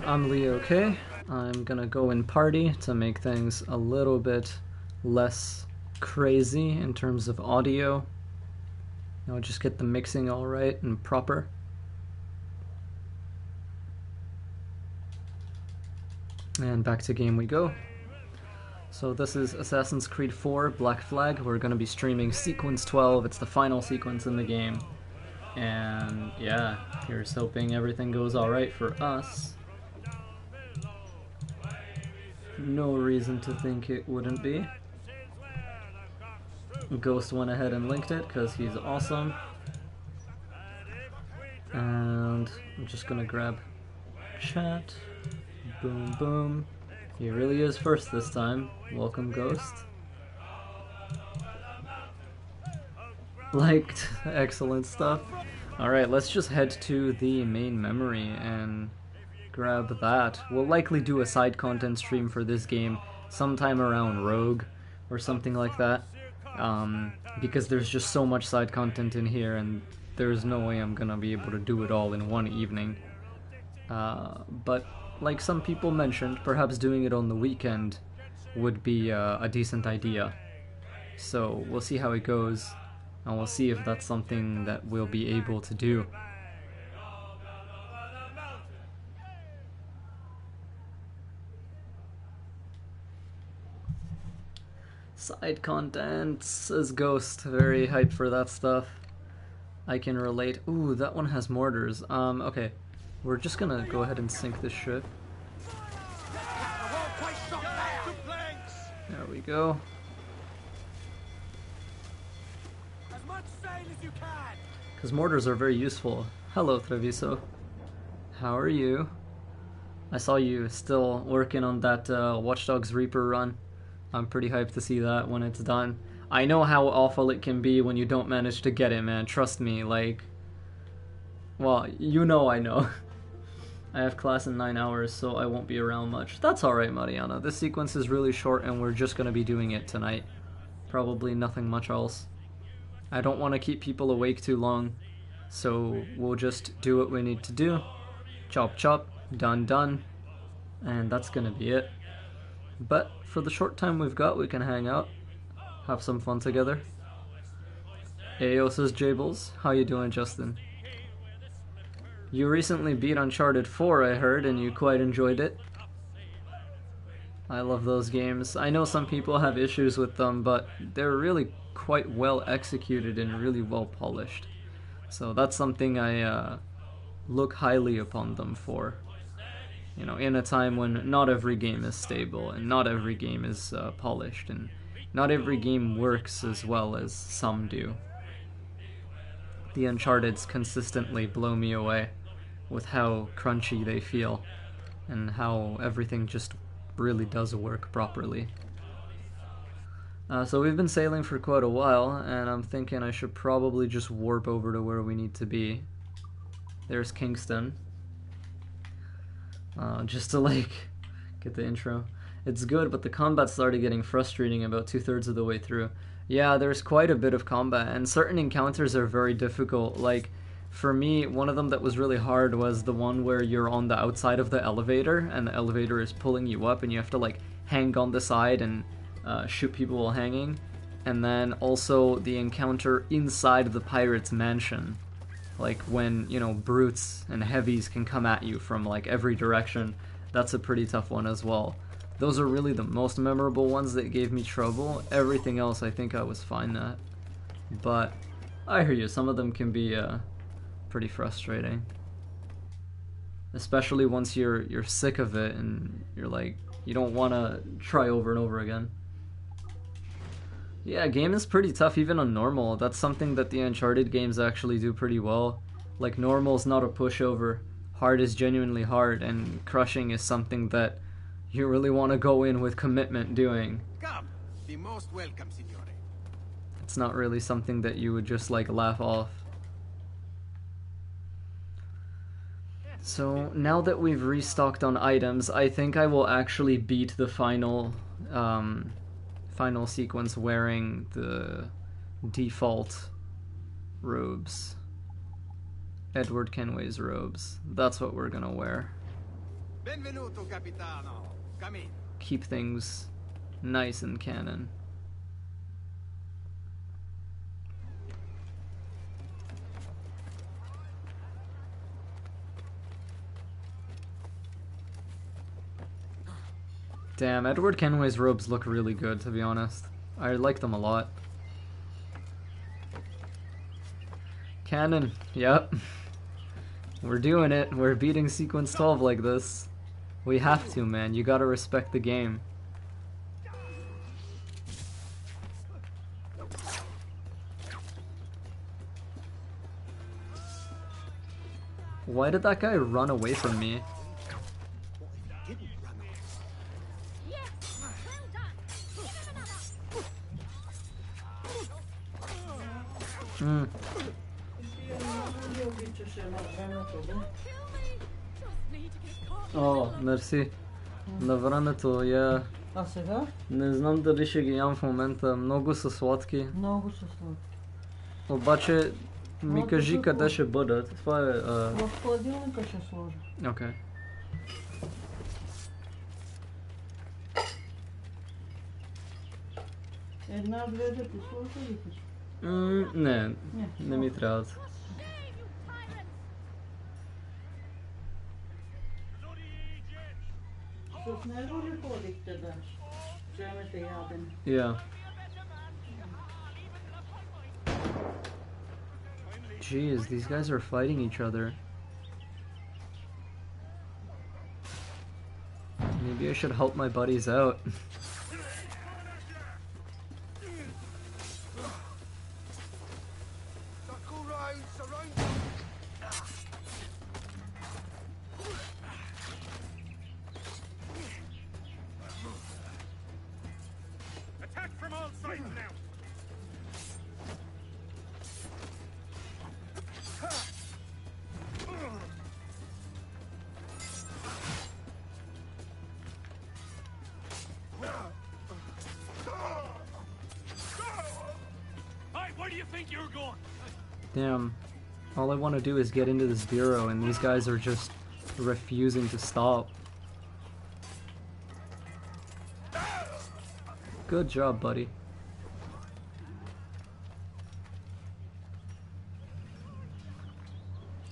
I'm Leo K. I'm gonna go in party to make things a little bit less crazy in terms of audio. Just get the mixing all right and proper. And back to game we go. So this is Assassin's Creed 4 Black Flag. We're gonna be streaming Sequence 12. It's the final sequence in the game. And yeah, here's hoping everything goes alright for us. No reason to think it wouldn't be. Ghost went ahead and linked it because he's awesome. And I'm just gonna grab chat. Boom, boom. He really is first this time. Welcome, Ghost. Liked. Excellent stuff. Alright, let's just head to the main memory and grab that. We'll likely do a side content stream for this game sometime around Rogue or something like that. Because there's just so much side content in here and there's no way I'm gonna be able to do it all in one evening. But like some people mentioned, perhaps doing it on the weekend would be a decent idea. So we'll see how it goes, and we'll see if that's something that we'll be able to do. Side content, says Ghost. Very hyped for that stuff. I can relate. Ooh, that one has mortars. Okay. We're just gonna go ahead and sink this ship. There we go. Because mortars are very useful. Hello, Treviso. How are you? I saw you still working on that Watch Dogs Reaper run. I'm pretty hyped to see that when it's done. I know how awful it can be when you don't manage to get it, man. Trust me, like... Well, you know I know. I have class in 9 hours, so I won't be around much. That's alright, Mariana. This sequence is really short, and we're just gonna be doing it tonight. Probably nothing much else. I don't want to keep people awake too long, so we'll just do what we need to do. Chop chop, done done, and that's gonna be it. But for the short time we've got, we can hang out, have some fun together. Ayo says Jables. How you doing, Justin? You recently beat Uncharted 4, I heard, and you quite enjoyed it. I love those games. I know some people have issues with them, but they're really quite well executed and really well polished. So that's something I look highly upon them for. You know, in a time when not every game is stable, and not every game is polished, and not every game works as well as some do. The Uncharted's consistently blow me away with how crunchy they feel, and how everything just really does work properly. So we've been sailing for quite a while, and I'm thinking I should probably just warp over to where we need to be. There's Kingston. Just to like get the intro. It's good, but the combat started getting frustrating about 2/3 of the way through. Yeah, there's quite a bit of combat, and certain encounters are very difficult. Like, for me, one of them that was really hard was the one where you're on the outside of the elevator, and the elevator is pulling you up, and you have to like hang on the side and shoot people while hanging. And then also the encounter inside the pirate's mansion. Like when, you know, brutes and heavies can come at you from like every direction. That's a pretty tough one as well. Those are really the most memorable ones that gave me trouble. Everything else I think I was fine at. But I hear you, some of them can be pretty frustrating. Especially once you're sick of it and you're like, you don't want to try over and over again. Yeah, game is pretty tough even on normal. That's something that the Uncharted games actually do pretty well. Like, normal's not a pushover. Hard is genuinely hard, and crushing is something that you really want to go in with commitment doing. Come, be most welcome, signore. It's not really something that you would just like laugh off. So now that we've restocked on items, I think I will actually beat the final sequence wearing the default robes. Edward Kenway's robes. That's what we're gonna wear. Benvenuto, capitano. Come in. Keep things nice and canon. Damn, Edward Kenway's robes look really good, to be honest. I like them a lot. Canon, yep. We're doing it. We're beating sequence 12 like this. We have to, man. You gotta respect the game. Why did that guy run away from me? Hmm. О, мерси. На времето, я А сега? не знам дали ще ги ям в момента. Много са сладки. Много са сладки. Обаче ми кажи къде ще бъдат. Това е... В хладилника ще сложа. Окей. Една-две да ти сложа ли ти? Не, не ми трябват. С него ли ходихте да вземете ядене? Yeah. Jeez, these guys are fighting each other. Maybe I should help my buddies out. Attack from all sides now. Hey, where do you think you're going? Damn. All I want to do is get into this bureau, and these guys are just refusing to stop. Good job, buddy.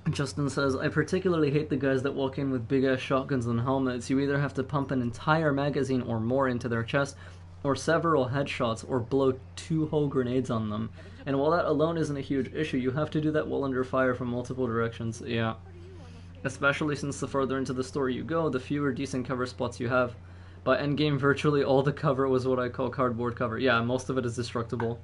Justin says, I particularly hate the guys that walk in with big-ass shotguns and helmets. You either have to pump an entire magazine or more into their chest, or several headshots, or blow 2 whole grenades on them. And while that alone isn't a huge issue, you have to do that while under fire from multiple directions. Yeah. Especially since the further into the story you go, the fewer decent cover spots you have. By endgame, virtually all the cover was what I call cardboard cover. Yeah, most of it is destructible.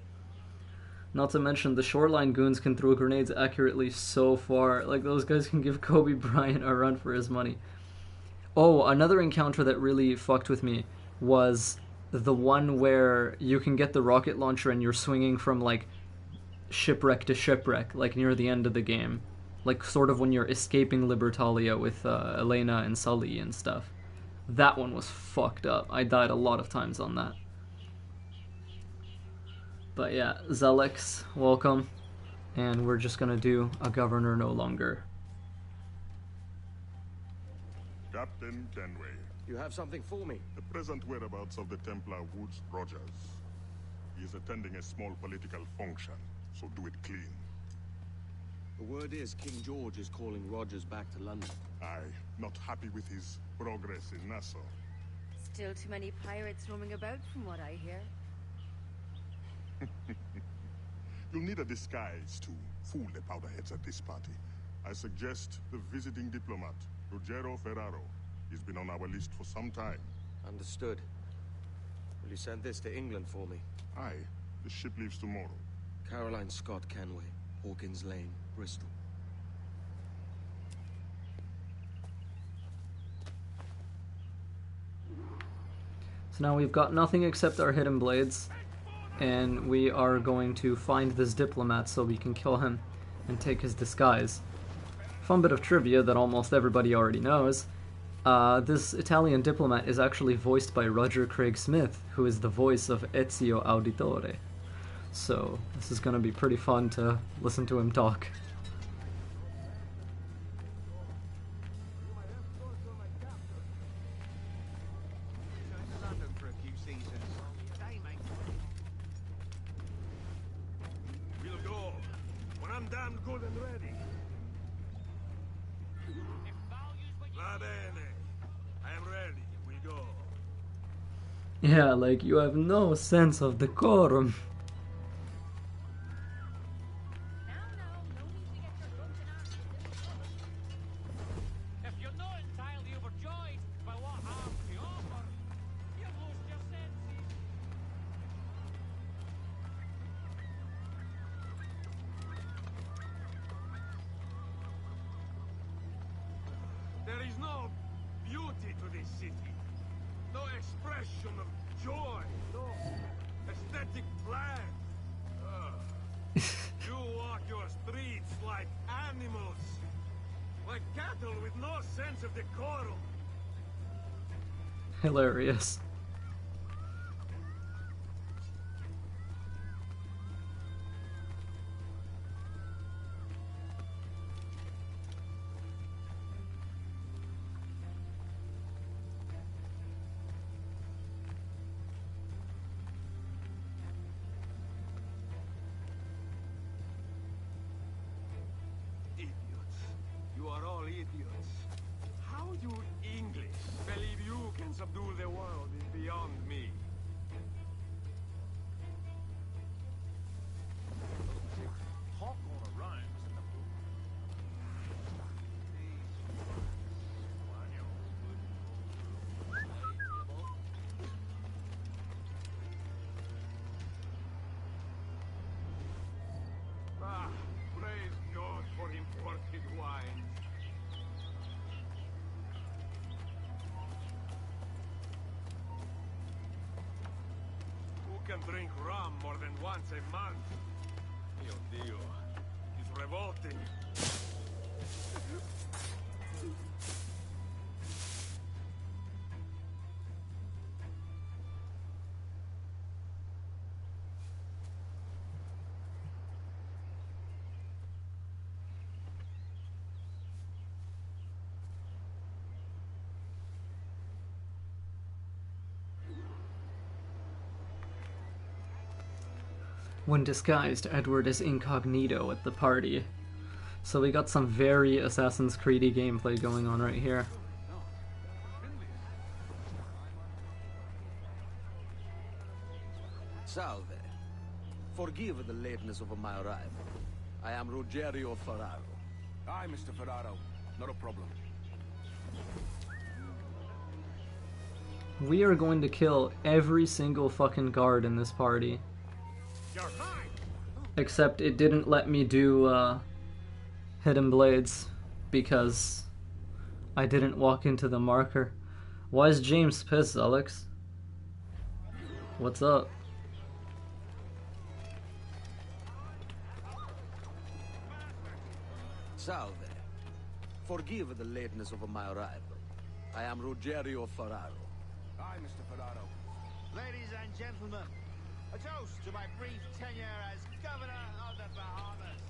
Not to mention, the shoreline goons can throw grenades accurately so far. Like, those guys can give Kobe Bryant a run for his money. Oh, another encounter that really fucked with me was the one where you can get the rocket launcher and you're swinging from, like, shipwreck to shipwreck, like, near the end of the game. Like, sort of when you're escaping Libertalia with Elena and Sully and stuff. That one was fucked up. I died a lot of times on that. But yeah, Zelix, welcome. And we're just gonna do a governor no longer. Captain Kenway, You have something for me? the present whereabouts of the Templar Woods Rogers. He is attending a small political function, so do it clean. The word is King George is calling Rogers back to London. Aye, not happy with his progress in Nassau. Still too many pirates roaming about, from what I hear. You'll need a disguise to fool the powderheads at this party. I suggest the visiting diplomat, Ruggiero Ferraro. He's been on our list for some time. Understood. Will you send this to England for me? Aye, the ship leaves tomorrow. Caroline Scott Kenway, Hawkins Lane, Bristol. So now we've got nothing except our hidden blades. And we are going to find this diplomat so we can kill him and take his disguise. Fun bit of trivia that almost everybody already knows. This Italian diplomat is actually voiced by Roger Craig Smith, who is the voice of Ezio Auditore. So this is going to be pretty fun to listen to him talk. more than ready. Va bene. I am ready. We go. Yeah, like you have no sense of decorum. If you're not entirely overjoyed by what I have to offer, you've lost your senses. There is no beauty to this city. No expression of joy. No aesthetic plan. You walk your streets like animals. Like cattle with no sense of decorum. Hilarious. Idiots. You are all idiots. How you English believe you can subdue the world is beyond me. Talk all around in the book. Ah, praise God for imported wine. Who can drink rum more than once a month? Mio Dio, it's revolting. When disguised, Edward is incognito at the party. So we got some very Assassin's Creed-y gameplay going on right here. Salve. Forgive the lateness of my arrival. I am Rogero Ferraro. Aye, Mr. Ferraro. Not a problem. We are going to kill every single fucking guard in this party. You're mine! Except it didn't let me do hidden blades because I didn't walk into the marker. Why is James pissed, Alex? What's up? Salve. Forgive the lateness of my arrival. I am Rogero Ferraro. Aye, Mr. Ferraro. Ladies and gentlemen, a toast to my brief tenure as Governor of the Bahamas.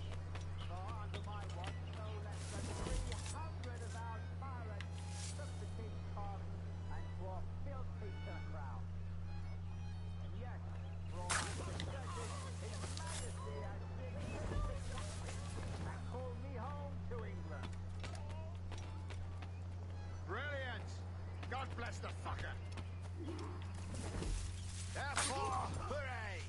For under my watch, no less than 300 of our pirates took the king's pardon and swore filthy to the crown. And yet, for all my successes, His Majesty has visited the country and called me home to England. Brilliant! God bless the fucker! Therefore, hooray!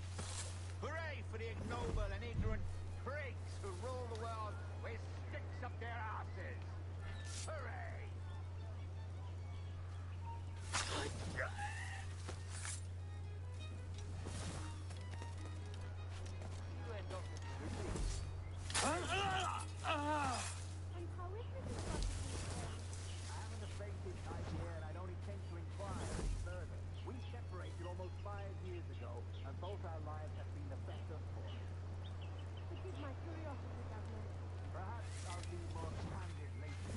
Hooray for the ignoble and ignorant prigs who rule the world with sticks up their asses! Hooray! You end up I haven't the faintest idea, and I don't intend to inquire any further. We separated almost 5 years ago, and both our lives have been the best of fortune. Forgive my curiosity, Governor. Perhaps I'll be more candid later,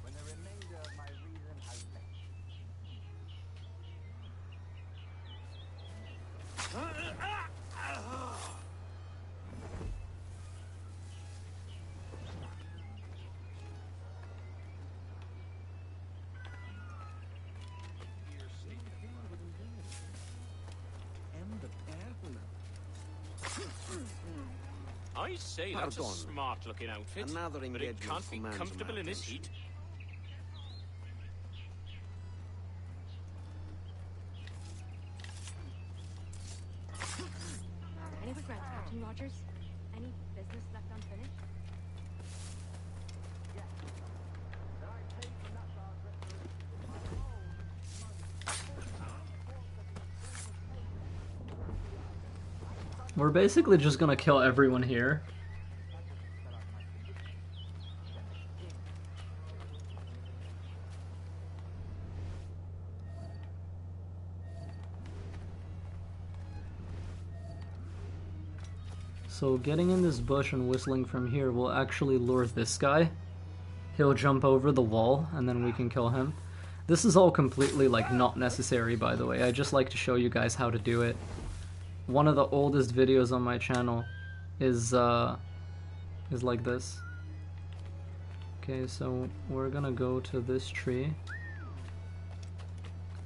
when the remainder of my reason has met. I say that's a Pardon. smart-looking outfit, Another but it engagement can't be commands comfortable my in this attention. heat. Any regrets, Captain Rogers? Any business left unfinished? We're basically just gonna kill everyone here. So getting in this bush and whistling from here will actually lure this guy. He'll jump over the wall and then we can kill him. This is all completely like not necessary, by the way. I just like to show you guys how to do it. One of the oldest videos on my channel is like this. Okay, so we're gonna go to this tree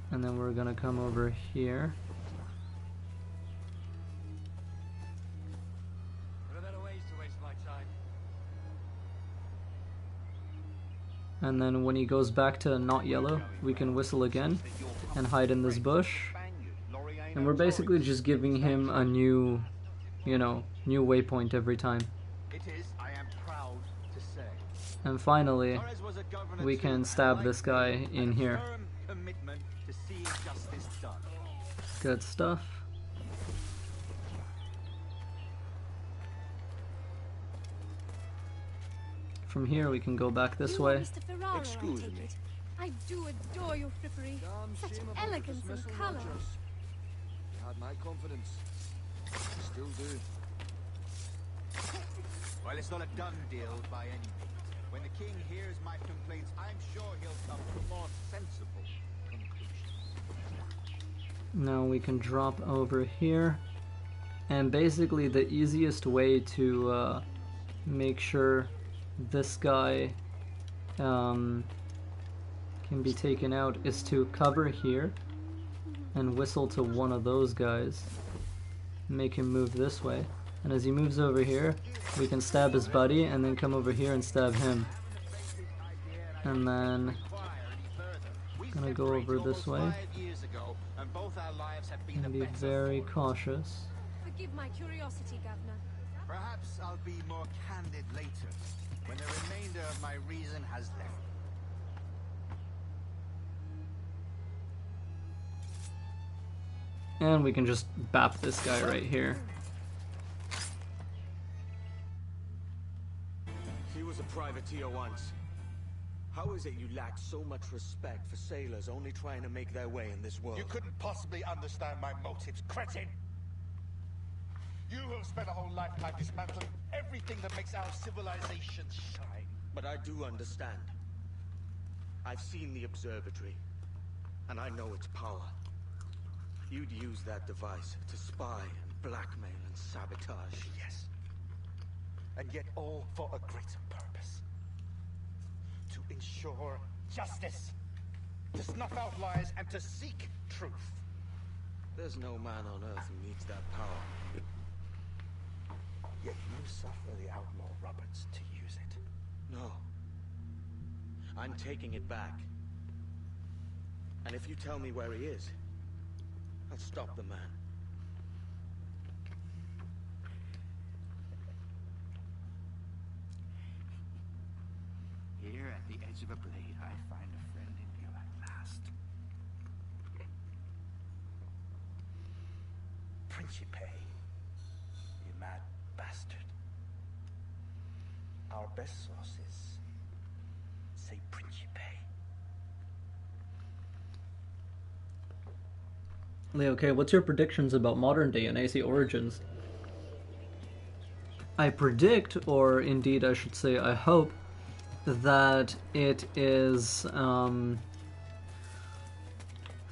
and then we're gonna come over here. There are better ways to waste my time. And then when he goes back to not yellow, we can whistle again and hide in this bush. And we're basically just giving him a new, you know, new waypoint every time. It is, I am proud to say. And finally, Torres was a governor we too, can and stab like this me, guy had in a here. firm commitment to seeing justice done. Good stuff. From here we can go back this You way. are Mr. Ferraro, Excuse I take me. it. I do adore your frippery. Such elegance and colour. You had my confidence. Still do. Well, it's not a done deal by any means. When the king hears my complaints, I'm sure he'll come to a more sensible conclusion. Now we can drop over here. And basically the easiest way to make sure this guy can be taken out is to cover here and whistle to one of those guys. Make him move this way. And as he moves over here, we can stab his buddy and then come over here and stab him. And then gonna go over this way and be very cautious. Forgive my curiosity, Governor. Perhaps I'll be more candid later, when the remainder of my reason has left. And we can just bap this guy right here. He was a privateer once. How is it you lack so much respect for sailors only trying to make their way in this world? You couldn't possibly understand my motives, cretin! You have spent a whole lifetime dismantling everything that makes our civilization shine. But I do understand. I've seen the observatory, and I know its power. You'd use that device to spy and blackmail and sabotage. Yes. And yet all for a greater purpose. To ensure justice. To snuff out lies and to seek truth. There's no man on Earth who needs that power. Yet you suffer the outlaw Roberts to use it. No. I'm taking it back. And if you tell me where he is, I'll stop the man. Here at the edge of a blade, I find a friend in you at last. Principe. You mad bastard. Our best sources say Principe. Leo, okay, what's your predictions about modern day and AC Origins? I predict, or indeed I should say I hope, that it is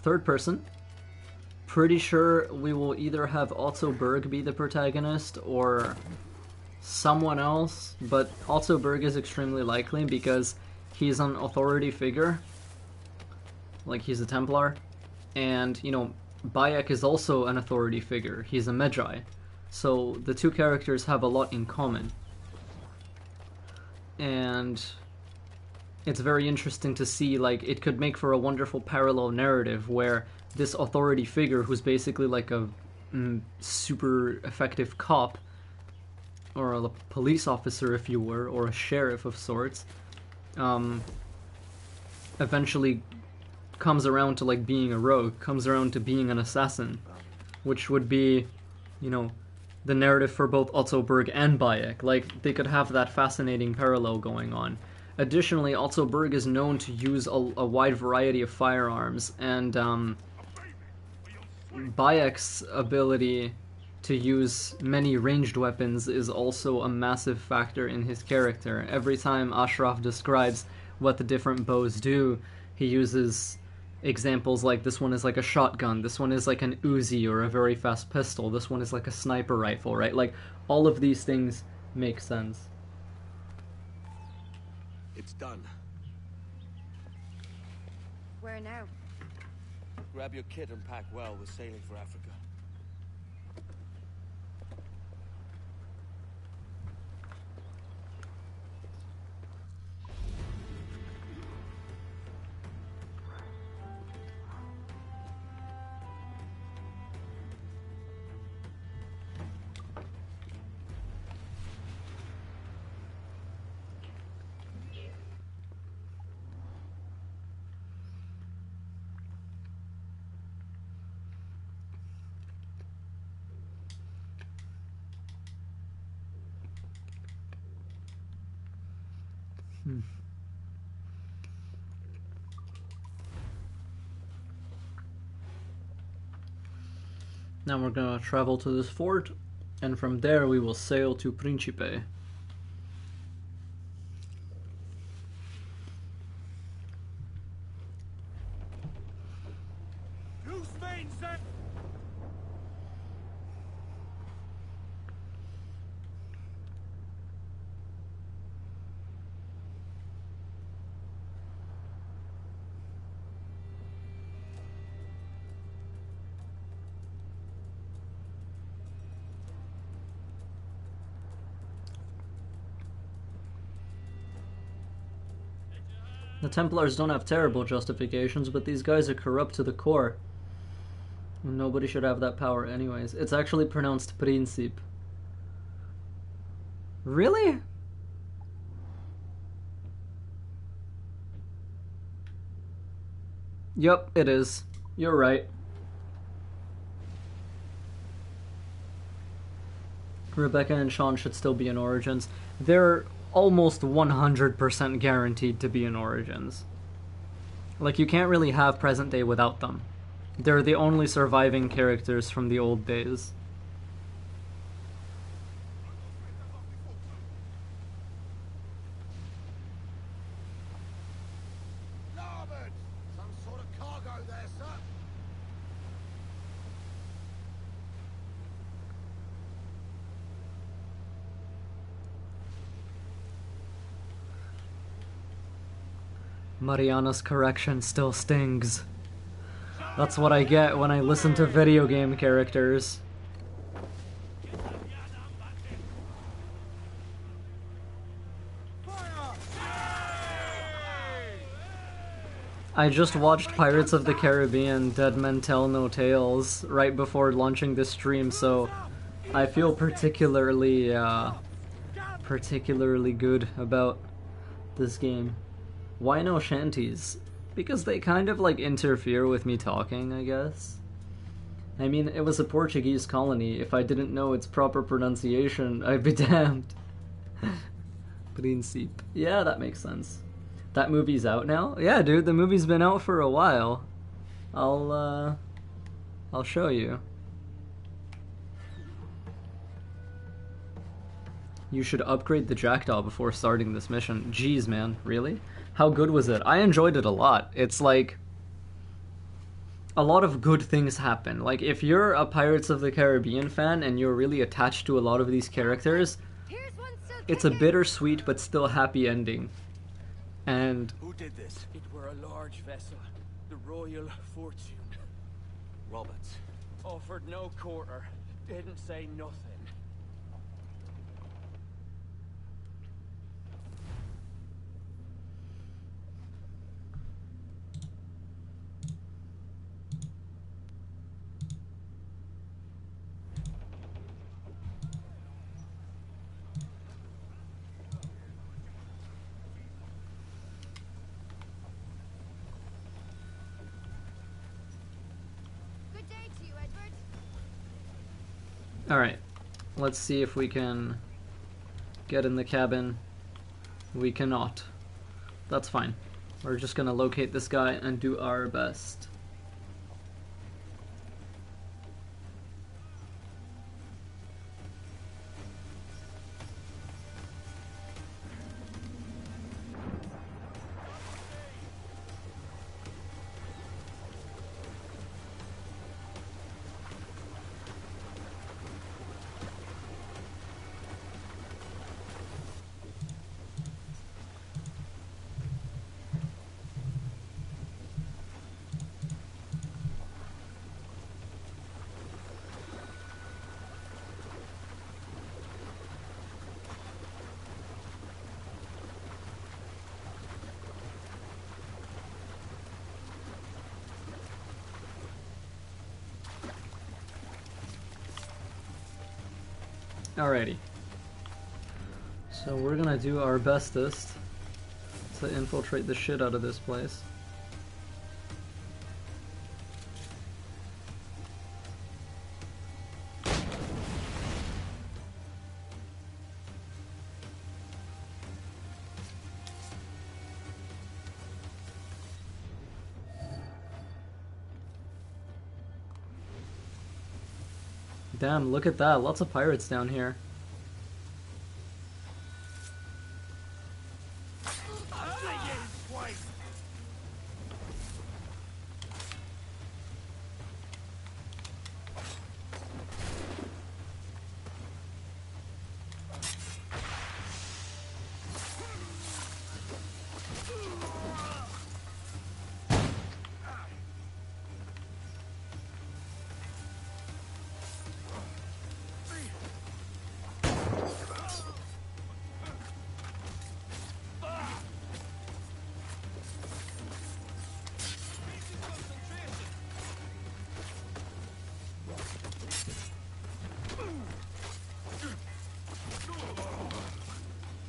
third person. Pretty sure we will either have Otto Berg be the protagonist or someone else, but Otto Berg is extremely likely because he's an authority figure. Like, he's a Templar. And, you know, Bayek is also an authority figure. He's a Medjay. So the two characters have a lot in common. And it's very interesting to see, like, it could make for a wonderful parallel narrative where this authority figure, who's basically like a super effective cop, or a police officer if you were, or a sheriff of sorts, eventually comes around to like being a rogue, comes around to being an assassin, which would be, you know, the narrative for both Otto Berg and Bayek. Like, they could have that fascinating parallel going on. Additionally, Otto Berg is known to use a wide variety of firearms, and Bayek's ability to use many ranged weapons is also a massive factor in his character. Every time Ashraf describes what the different bows do, he uses examples like, this one is like a shotgun, this one is like an Uzi or a very fast pistol, this one is like a sniper rifle, right? Like, all of these things make sense. It's done. Where now? Grab your kit and pack well. We're sailing for Africa. Now we're gonna travel to this fort, and from there we will sail to Principe. The Templars don't have terrible justifications, but these guys are corrupt to the core. And nobody should have that power anyways. It's actually pronounced Principe. Really? Yup, it is. You're right. Rebecca and Sean should still be in Origins. They're almost 100% guaranteed to be in Origins. Like, you can't really have present day without them. They're the only surviving characters from the old days. Larboard! Some sort of cargo there, sir. Mariana's correction still stings. That's what I get when I listen to video game characters. I just watched Pirates of the Caribbean Dead Men Tell No Tales right before launching this stream, so I feel particularly good about this game. Why no shanties? Because they kind of like interfere with me talking, I guess. I mean, it was a Portuguese colony. If I didn't know its proper pronunciation, I'd be damned. Principe. Yeah, that makes sense. That movie's out now? Yeah, dude, the movie's been out for a while. I'll show you. You should upgrade the Jackdaw before starting this mission. Jeez, man, really? How good was it? I enjoyed it a lot. It's like, a lot of good things happen. Like, if you're a Pirates of the Caribbean fan and you're really attached to a lot of these characters, it's a bittersweet but still happy ending. And Who did this? It were a large vessel, the Royal Fortune. Roberts. Offered no quarter, didn't say nothing. Alright, let's see if we can get in the cabin. We cannot. That's fine. We're just gonna locate this guy and do our best. Alrighty. So we're gonna do our bestest to infiltrate the shit out of this place. Damn, look at that. Lots of pirates down here.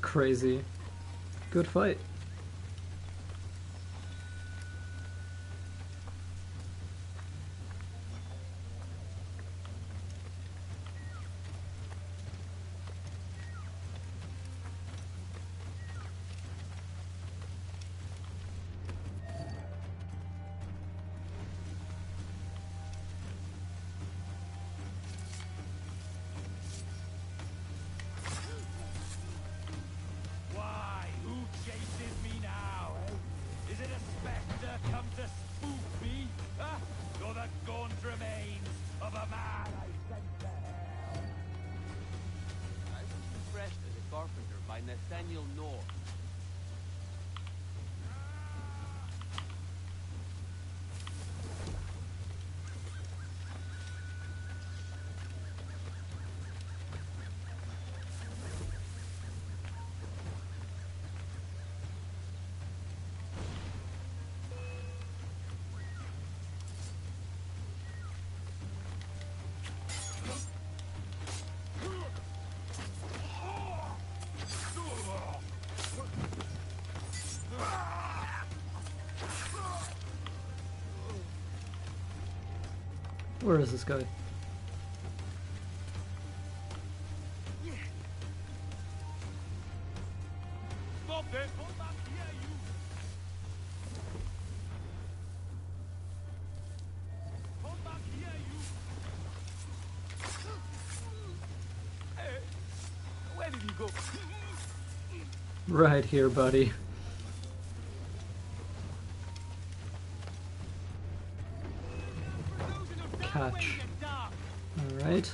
Crazy. Good fight. Nathaniel North. Where is this guy? Stop there! Come back here, you! Come back here, you! Hey, where did you go? Right here, buddy. Catch. Alright.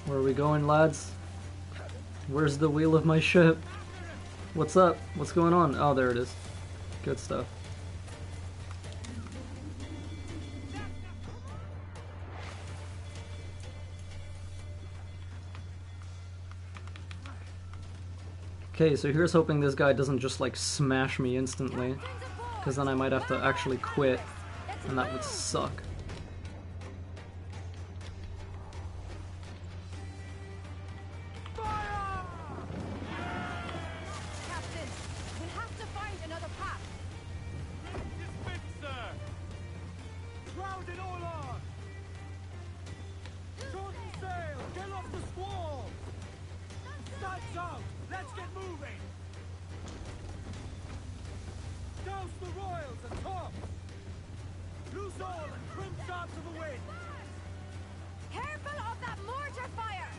Where are we going, lads? Where's the wheel of my ship? What's up? What's going on? Oh, there it is. Good stuff. Okay, so here's hoping this guy doesn't just like smash me instantly, because then I might have to actually quit, and that would suck. Captain, Let's get moving! Douse the royals and tops! Loose all and trim sharp to the wind! Careful of that mortar fire!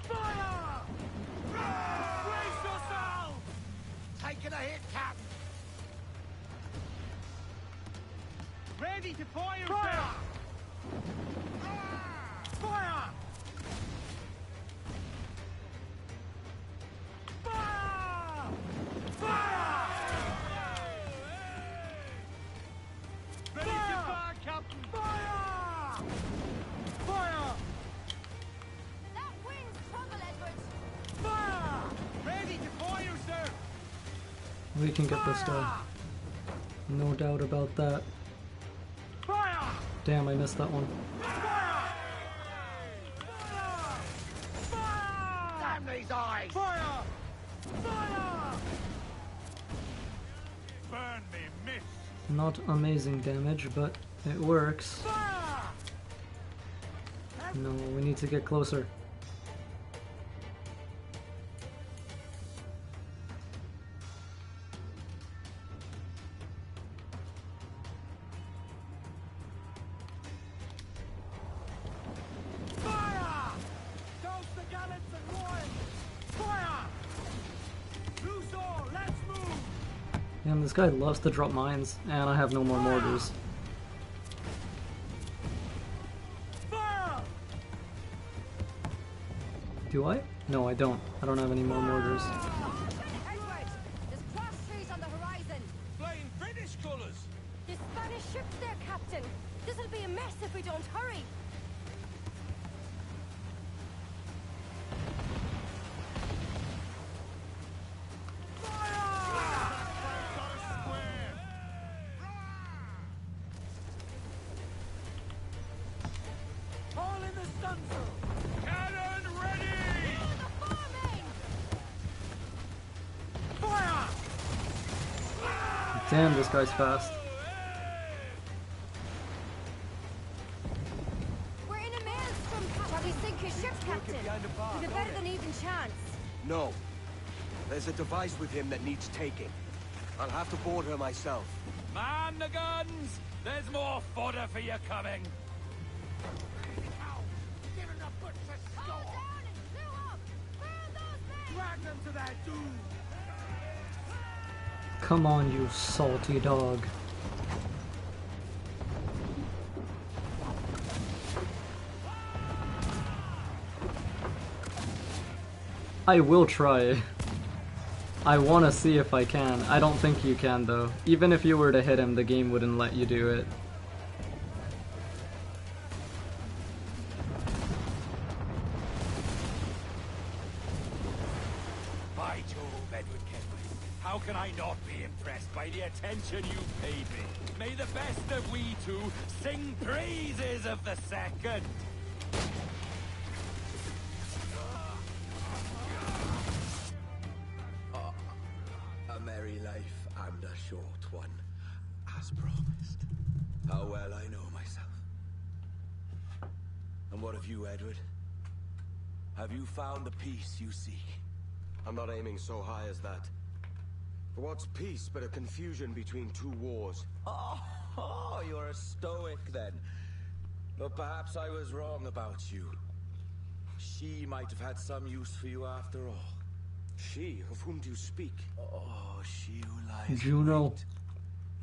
Fire! Brace yourselves! Taking a hit, Captain. Ready to fire, Fire! Fire! Fire! Fire! Ready to fire, Captain. Fire! Fire! That wind's trouble, Edward! Fire! Ready to fire, sir. We can get this done. No doubt about that. Fire! Damn, I missed that one. Fire! Fire! Damn these eyes. Fire! Fire! Burn me, miss. Not amazing damage, but it works. Fire! No, we need to get closer. Fire! Douse the gallants and royals! Fire! Loose all, let's move! Damn, this guy loves to drop mines, and I have no more mortars. Fire! Do I? No, I don't. I don't have any more mortars. Edward! There's cross trees on the horizon! Flying British colours! There's Spanish ships there, Captain! This'll be a mess if we don't hurry! All in the stunsail! Cannon ready. The farming! Fire! Damn, this guy's fast. We're in a maelstrom, Captain! Shall we sink his ship, Captain? With a better than even chance! No. There's a device with him that needs taking. I'll have to board her myself. Man the guns! There's more fodder for you coming! Giving the butcher Hold score. down and slew up! Burn those men! Drag them to their doom! Come on, you salty dog. I will try. I want to see if I can. I don't think you can, though. Even if you were to hit him, the game wouldn't let you do it. By Jove, Edward Kenway, how can I not be impressed by the attention you've paid me? May the best of we two sing praises of the second! A merry life and a short one, as promised. How well I know myself. And what of you, Edward? Have you found the peace you seek? I'm not aiming so high as that. What's peace but a confusion between two wars? Oh, you're a stoic then. But perhaps I was wrong about you. She might have had some use for you after all. She? Of whom do you speak? Oh, she who lies Juno. wait,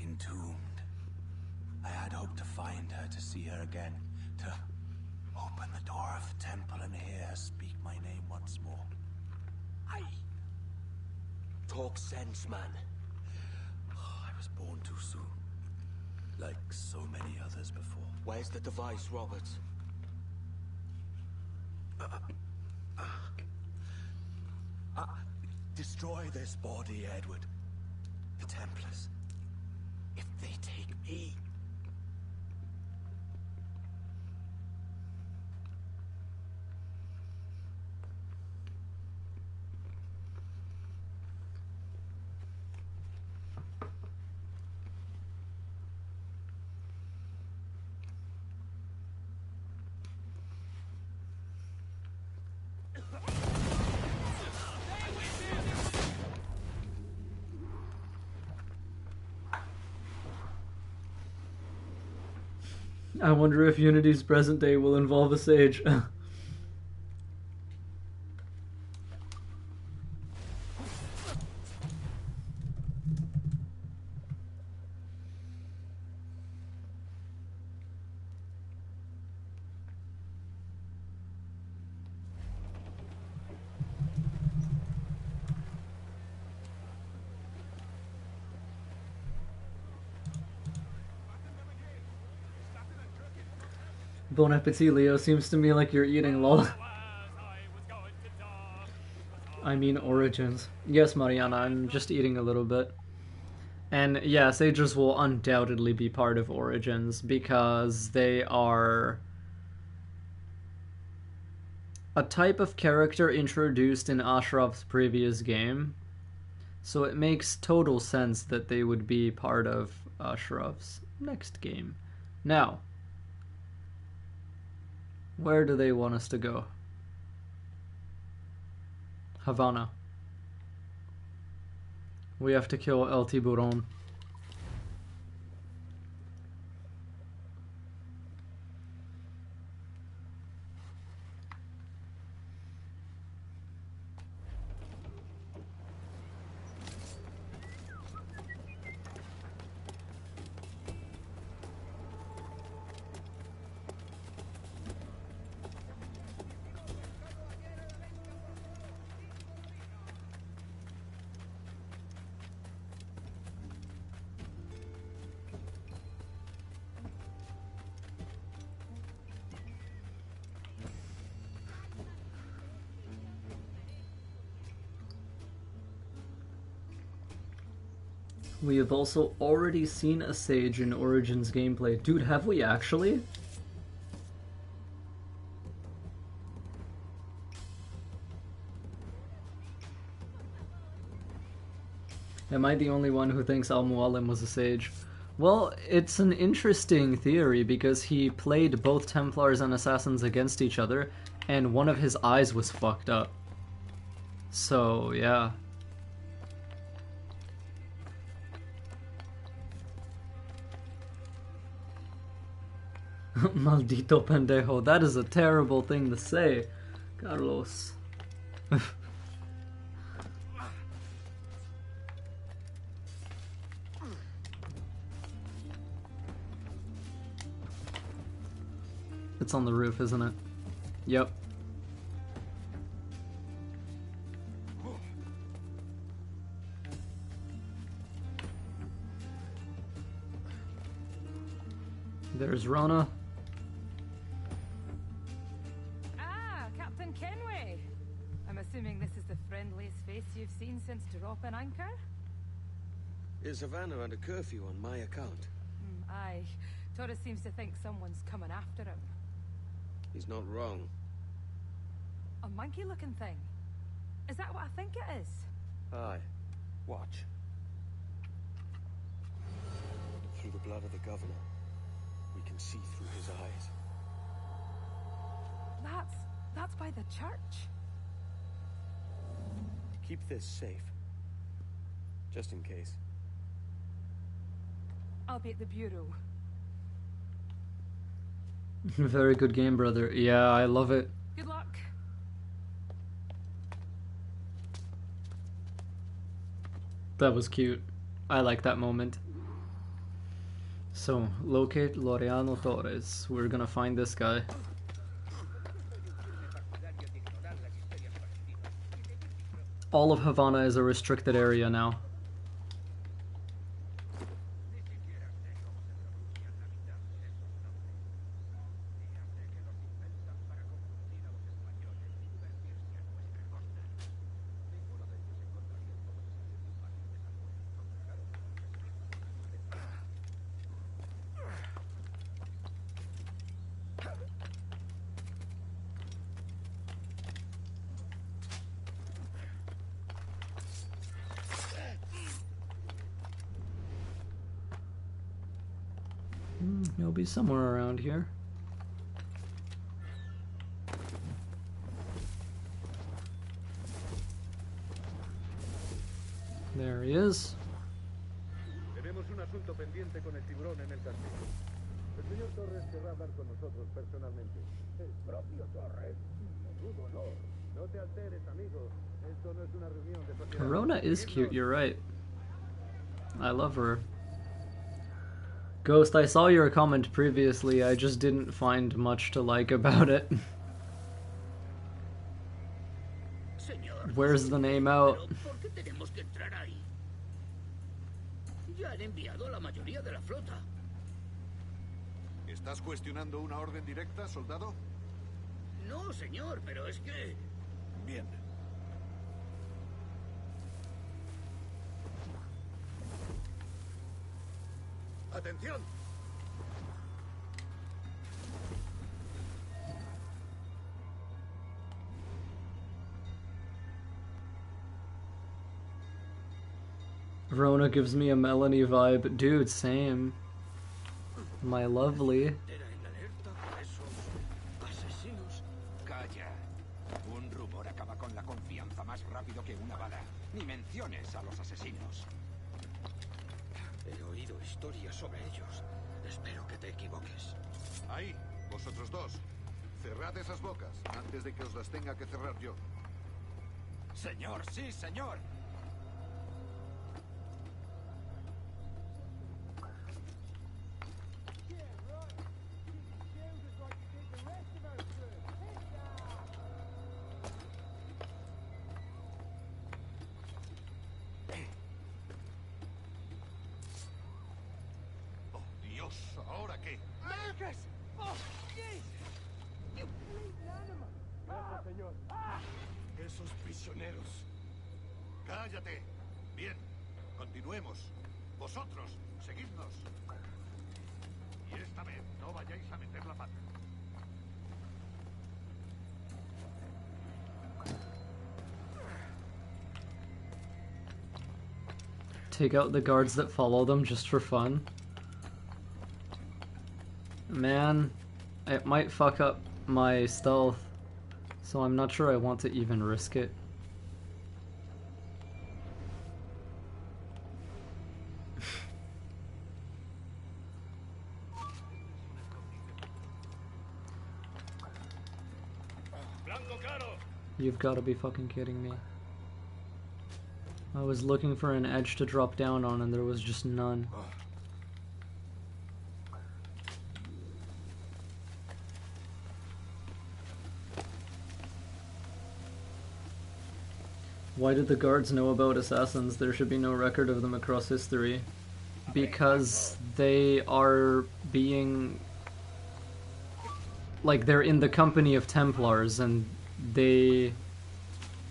entombed. I had hoped to find her, to see her again, to open the door of the temple and hear her speak my name once more. Talk sense, man. Oh, I was born too soon. Like so many others before. Where's the device, Roberts? Destroy this body, Edward. The Templars. If they take me... I wonder if Unity's present day will involve a sage. Bon appetit, Leo. Seems to me like you're eating, lol. I mean Origins. Yes, Mariana, I'm just eating a little bit. And yeah, sages will undoubtedly be part of Origins because they are a type of character introduced in Ashraf's previous game. So it makes total sense that they would be part of Ashraf's next game. Now, where do they want us to go? Havana. We have to kill El Tiburon. We have also already seen a sage in Origins gameplay. Dude, have we actually? Am I the only one who thinks Al-Mualim was a sage? Well, it's an interesting theory because he played both Templars and Assassins against each other, and one of his eyes was fucked up. So, yeah. Maldito pendejo. That is a terrible thing to say, Carlos. It's on the roof, isn't it? Yep. There's Rana. Ah, Captain Kenway. I'm assuming this is the friendliest face you've seen since dropping anchor? Is Havana under curfew on my account? Aye. Torres seems to think someone's coming after him. He's not wrong. A monkey-looking thing? Is that what I think it is? Aye. Watch. Through the blood of the governor, we can see through his eyes. That's by the church. Keep this safe. Just in case. I'll be at the bureau. Very good game, brother. Yeah, I love it. Good luck. That was cute. I like that moment. So, locate Laureano Torres. We're gonna find this guy. All of Havana is a restricted area now. He'll be somewhere around here. There he is. Tenemos un asunto pendiente con el tiburón en el castillo. El señor Torres querrá hablar con nosotros personalmente. El propio Torres. Menudo honor. No te alteres, amigo. Esto no es una reunión de sociedad. Corona is cute, you're right. I love her. Ghost, I saw your comment previously, I just didn't find much to like about it. Where's the name out? ¿Por qué tenemos que entrar ahí? Ya han enviado a la mayoría de la flota. ¿Estás cuestionando una orden directa, soldado? No, señor, pero es que... Bien. ¡Atención! Rona gives me a Melanie vibe. Dude, same. My lovely. Calla. Un rumor acaba con la confianza más rápido que una bala. Ni menciones a los asesinos. He oído historias sobre ellos. Espero que te equivoques. Ahí, vosotros dos. Cerrad esas bocas antes de que os las tenga que cerrar yo. Señor, sí, señor. Dios, ¿ahora qué? Gracias, señor. Esos prisioneros. ¡Cállate! Bien, continuemos. Vosotros, seguidnos. Y esta vez no vayáis a meter la pata. Take out the guards that follow them just for fun. Man, it might fuck up my stealth, so I'm not sure I want to even risk it. You've got to be fucking kidding me. I was looking for an edge to drop down on and there was just none. Why did the guards know about assassins? There should be no record of them across history. Because they are being... like, they're in the company of Templars, and they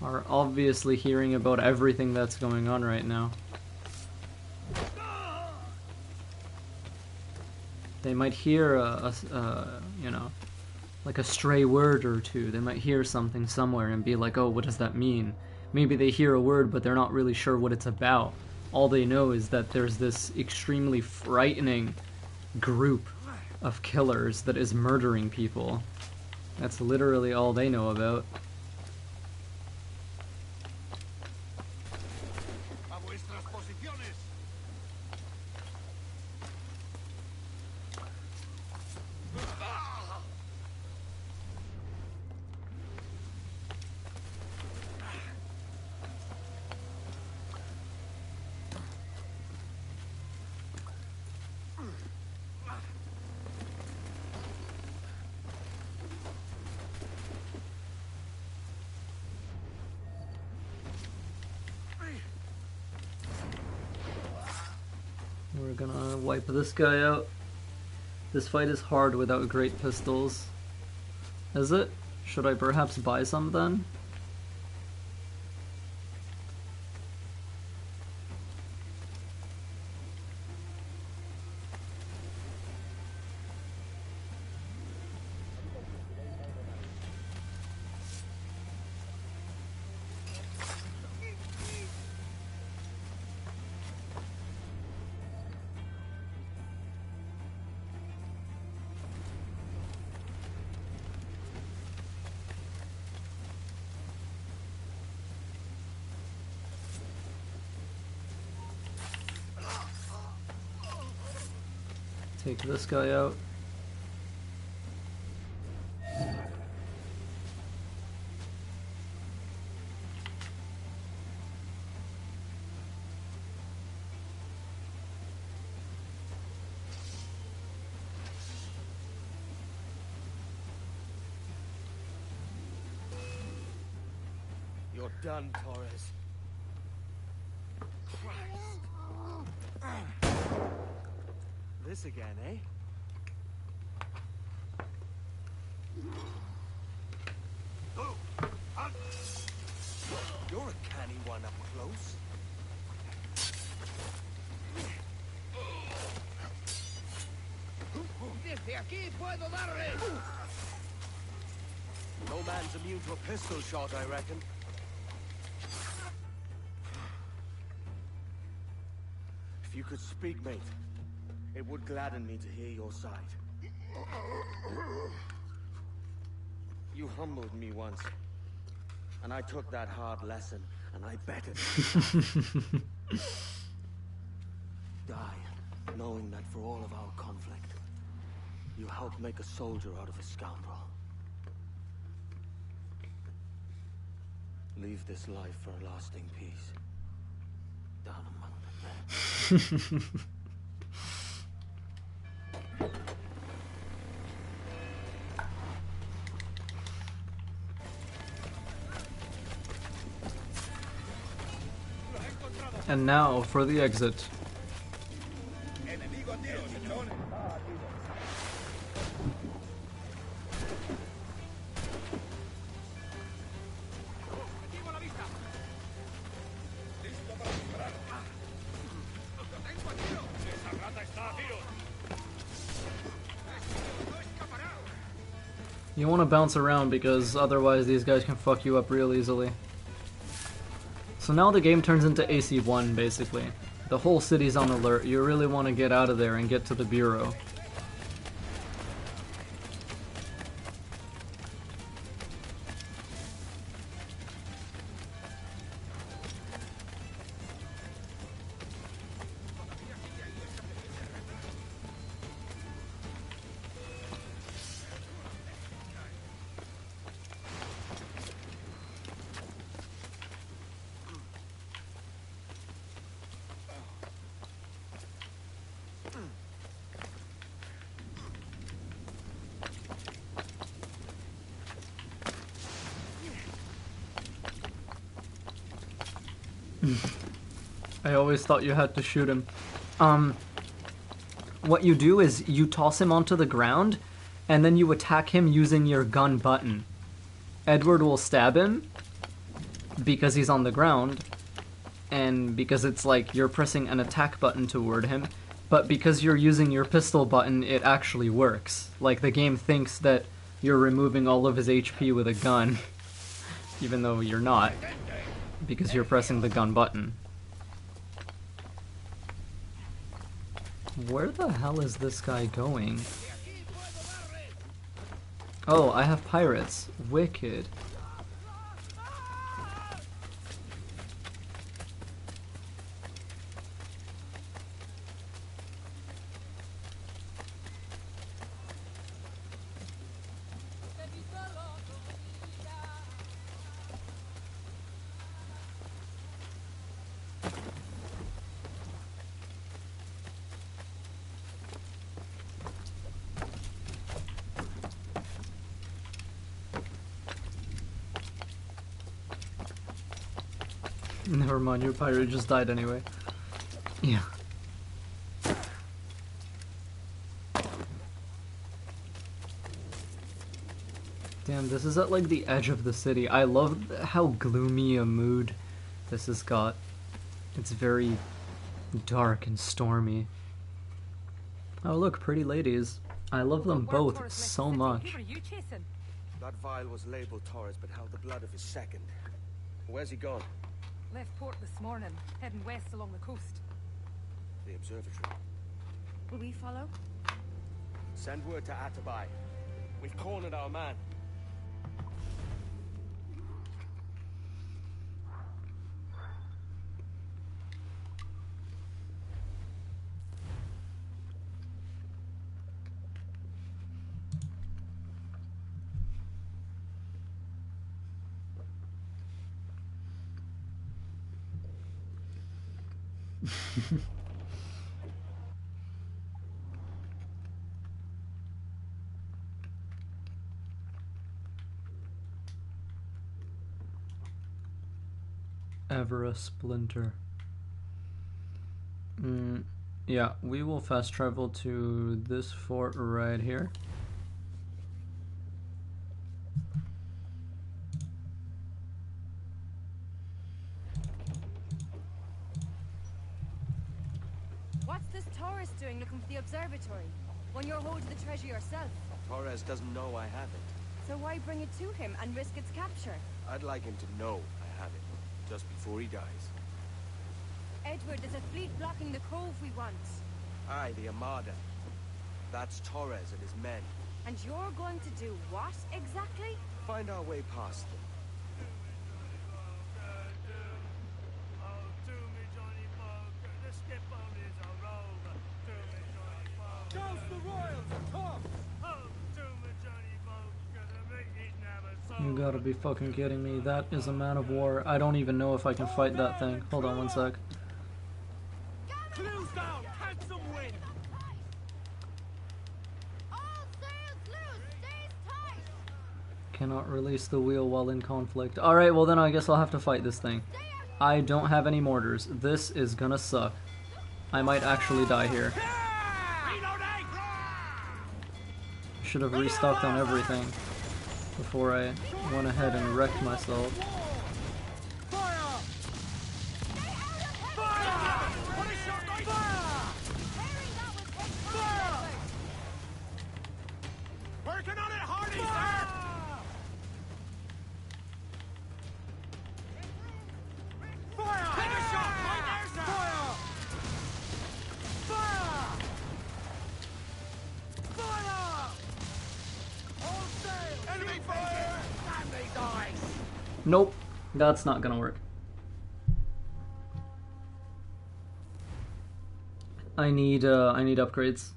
are obviously hearing about everything that's going on right now. They might hear you know, like a stray word or two. They might hear something somewhere and be like, oh, what does that mean? Maybe they hear a word, but they're not really sure what it's about. All they know is that there's this extremely frightening group of killers that is murdering people. That's literally all they know about. We're gonna wipe this guy out. This fight is hard without great pistols. Is it? Should I perhaps buy some then? Take this guy out. You're done, Torres. This again, eh? You're a canny one up close. Desde aquí puedo darle. No man's immune to a pistol shot, I reckon. If you could speak, mate, it would gladden me to hear your side. You humbled me once, and I took that hard lesson, and I bet it. Die, knowing that for all of our conflict, you helped make a soldier out of a scoundrel. Leave this life for a lasting peace. Down among the dead. And now for the exit. You want to bounce around because otherwise these guys can fuck you up real easily. So now the game turns into AC1 basically. The whole city's on alert. You really want to get out of there and get to the bureau. I always thought you had to shoot him. What you do is you toss him onto the ground, and then you attack him using your gun button. Edward will stab him, because he's on the ground, and because it's like you're pressing an attack button toward him, but because you're using your pistol button, it actually works. Like, the game thinks that you're removing all of his HP with a gun, even though you're not, because you're pressing the gun button. Where the hell is this guy going? Oh, I have pirates. Wicked. Never mind, your pirate just died anyway. Yeah. Damn, this is at like the edge of the city. I love how gloomy a mood this has got. It's very dark and stormy. Oh look, pretty ladies. I love them both so much. That vial was labeled Torres, but held the blood of his second. Where's he gone? Left port this morning, heading west along the coast. The observatory. Will we follow? Send word to Atabai. We've cornered our man. Ever a splinter. Yeah, we will fast travel to this fort right here. What's this tourist doing looking for the observatory? When you're holding the treasure yourself? Torres doesn't know I have it. So why bring it to him and risk its capture? I'd like him to know I have it, just before he dies. Edward, there's a fleet blocking the cove we want. Aye, the Armada. That's Torres and his men. And you're going to do what, exactly? Find our way past them. You gotta be fucking kidding me. That is a man of war. I don't even know if I can fight that thing. Hold on one sec. Clues down! Catch some wind! Cannot release the wheel while in conflict. Alright, well then I guess I'll have to fight this thing. I don't have any mortars. This is gonna suck. I might actually die here. Should have restocked on everything before I went ahead and wrecked myself. Working on it hardy, sir! Fire! Take a shot! Right there, sir! Fire! Fire! All sail! Enemy fire! Damn these eyes! Nope, that's not gonna work. I need upgrades.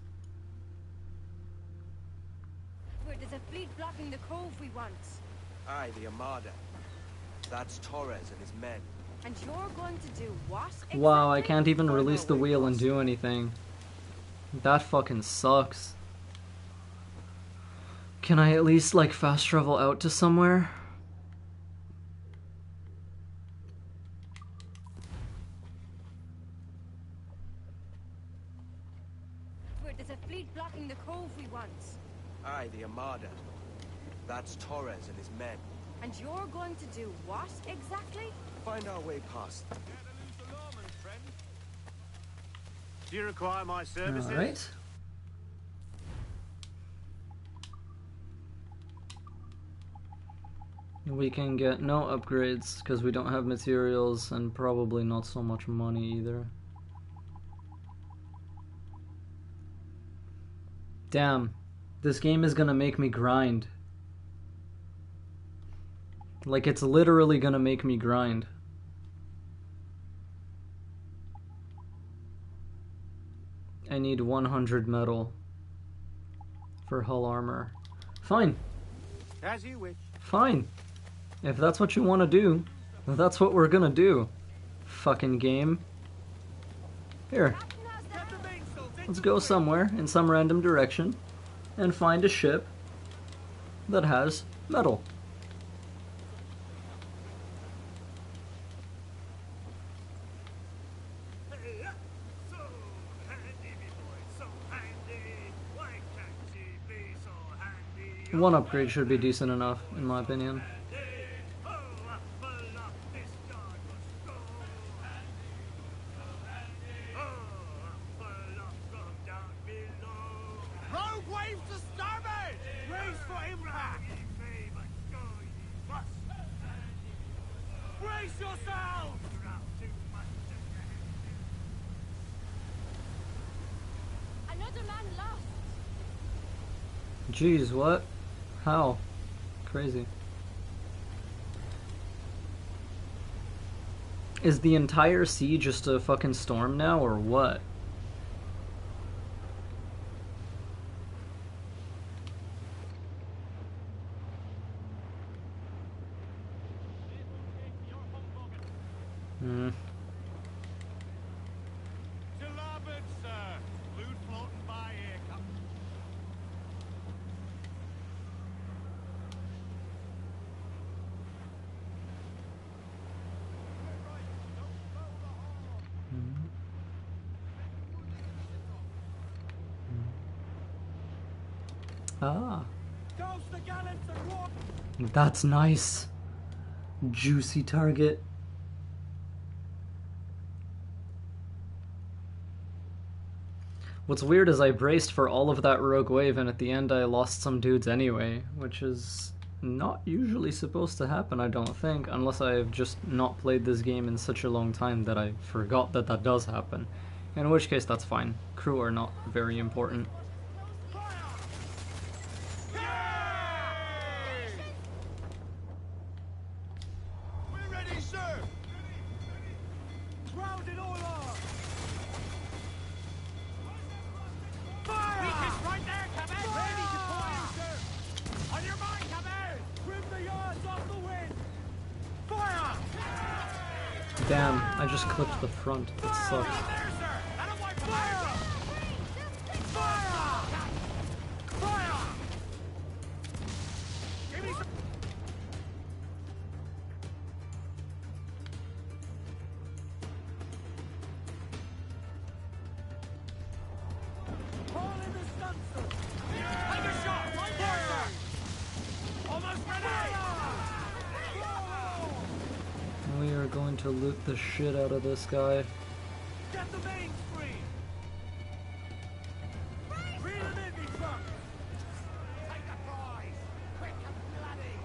There's a fleet blocking the cove we want. Aye, the Armada. That's Torres and his men. And you're going to do what, exactly? Wow, I can't even release the wheel and do anything. That fucking sucks. Can I at least, like, fast travel out to somewhere? There's a fleet blocking the cove we want. Aye, the Armada. That's Torres and his men. And you're going to do what, exactly? Find our way past them. Do you require my services? Alright. We can get no upgrades because we don't have materials and probably not so much money either. Damn, this game is gonna make me grind. Like, it's literally gonna make me grind. I need 100 metal for hull armor. Fine. As you wish. Fine. If that's what you want to do, that's what we're gonna do. Fucking game. Here. Let's go somewhere in some random direction and find a ship that has metal. One upgrade should be decent enough, in my opinion. Rogue wave to starboard! Race for impact! Brace yourselves! Another man lost. Jeez, what? How? Crazy. Is the entire sea just a fucking storm now, or what? Ah. Douse the gallants and walk. That's nice. Juicy target. What's weird is I braced for all of that rogue wave and at the end I lost some dudes anyway, which is not usually supposed to happen, I don't think, unless I've just not played this game in such a long time that I forgot that that does happen. In which case that's fine. Crew are not very important. We're ready, sir! Round it all off. Fire! Weakest right there, come in! Ready to fire, sir! On your mark, come in! Trim the yards off the wind! Fire! Damn, I just clipped the front. That sucks. There, sir! That'll wipe them out! Fire! Fire! Give me some... All in the stun, sir! Take a shot! Right there, sir! Almost ready! We are going to loot the shit out of this guy. Get the mains free! Free the navy truck! Take the prize! Quick and bloody!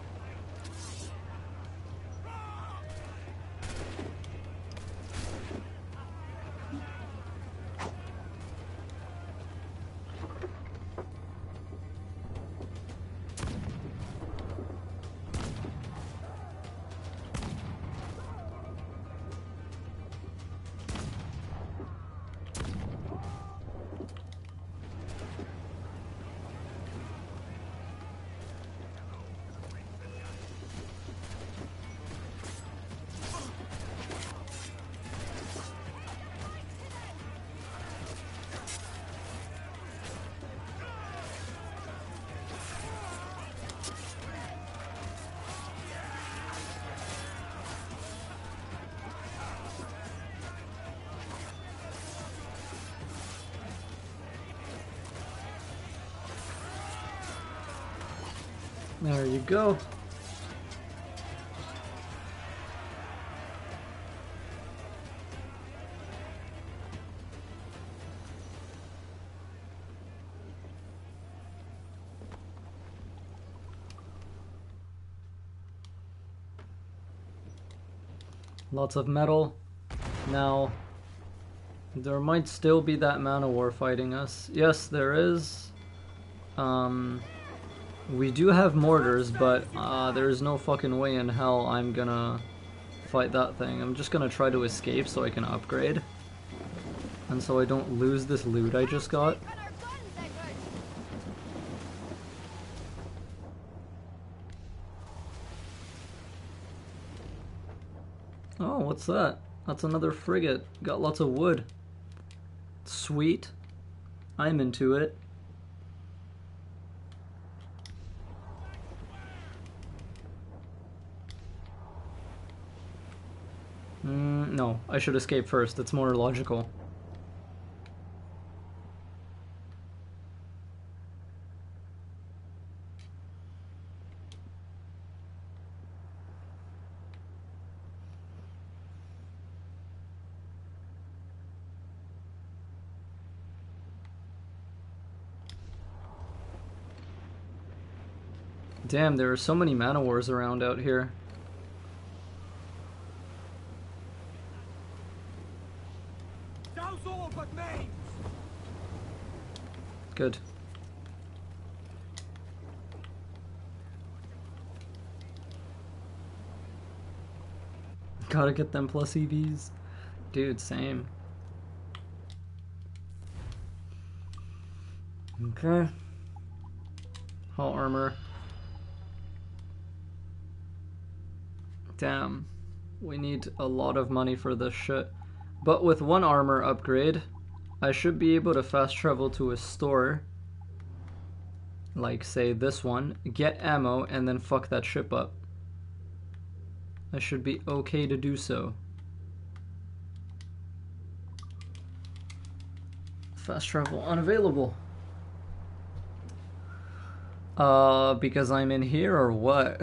There you go. Lots of metal. Now, there might still be that man of war fighting us. Yes, there is. We do have mortars, but there's no fucking way in hell I'm gonna fight that thing. I'm just gonna try to escape so I can upgrade. And so I don't lose this loot I just got. Oh, what's that? That's another frigate. Got lots of wood. Sweet. I'm into it. No, I should escape first. It's more logical. Damn, there are so many man-o-wars around out here. Douse all but mains! Good. Gotta get them plus EVs. Dude, same. Okay. Hull armor. Damn. We need a lot of money for this shit. But with one armor upgrade, I should be able to fast travel to a store. Like, say, this one. Get ammo, and then fuck that ship up. I should be okay to do so. Fast travel unavailable. Because I'm in here or what?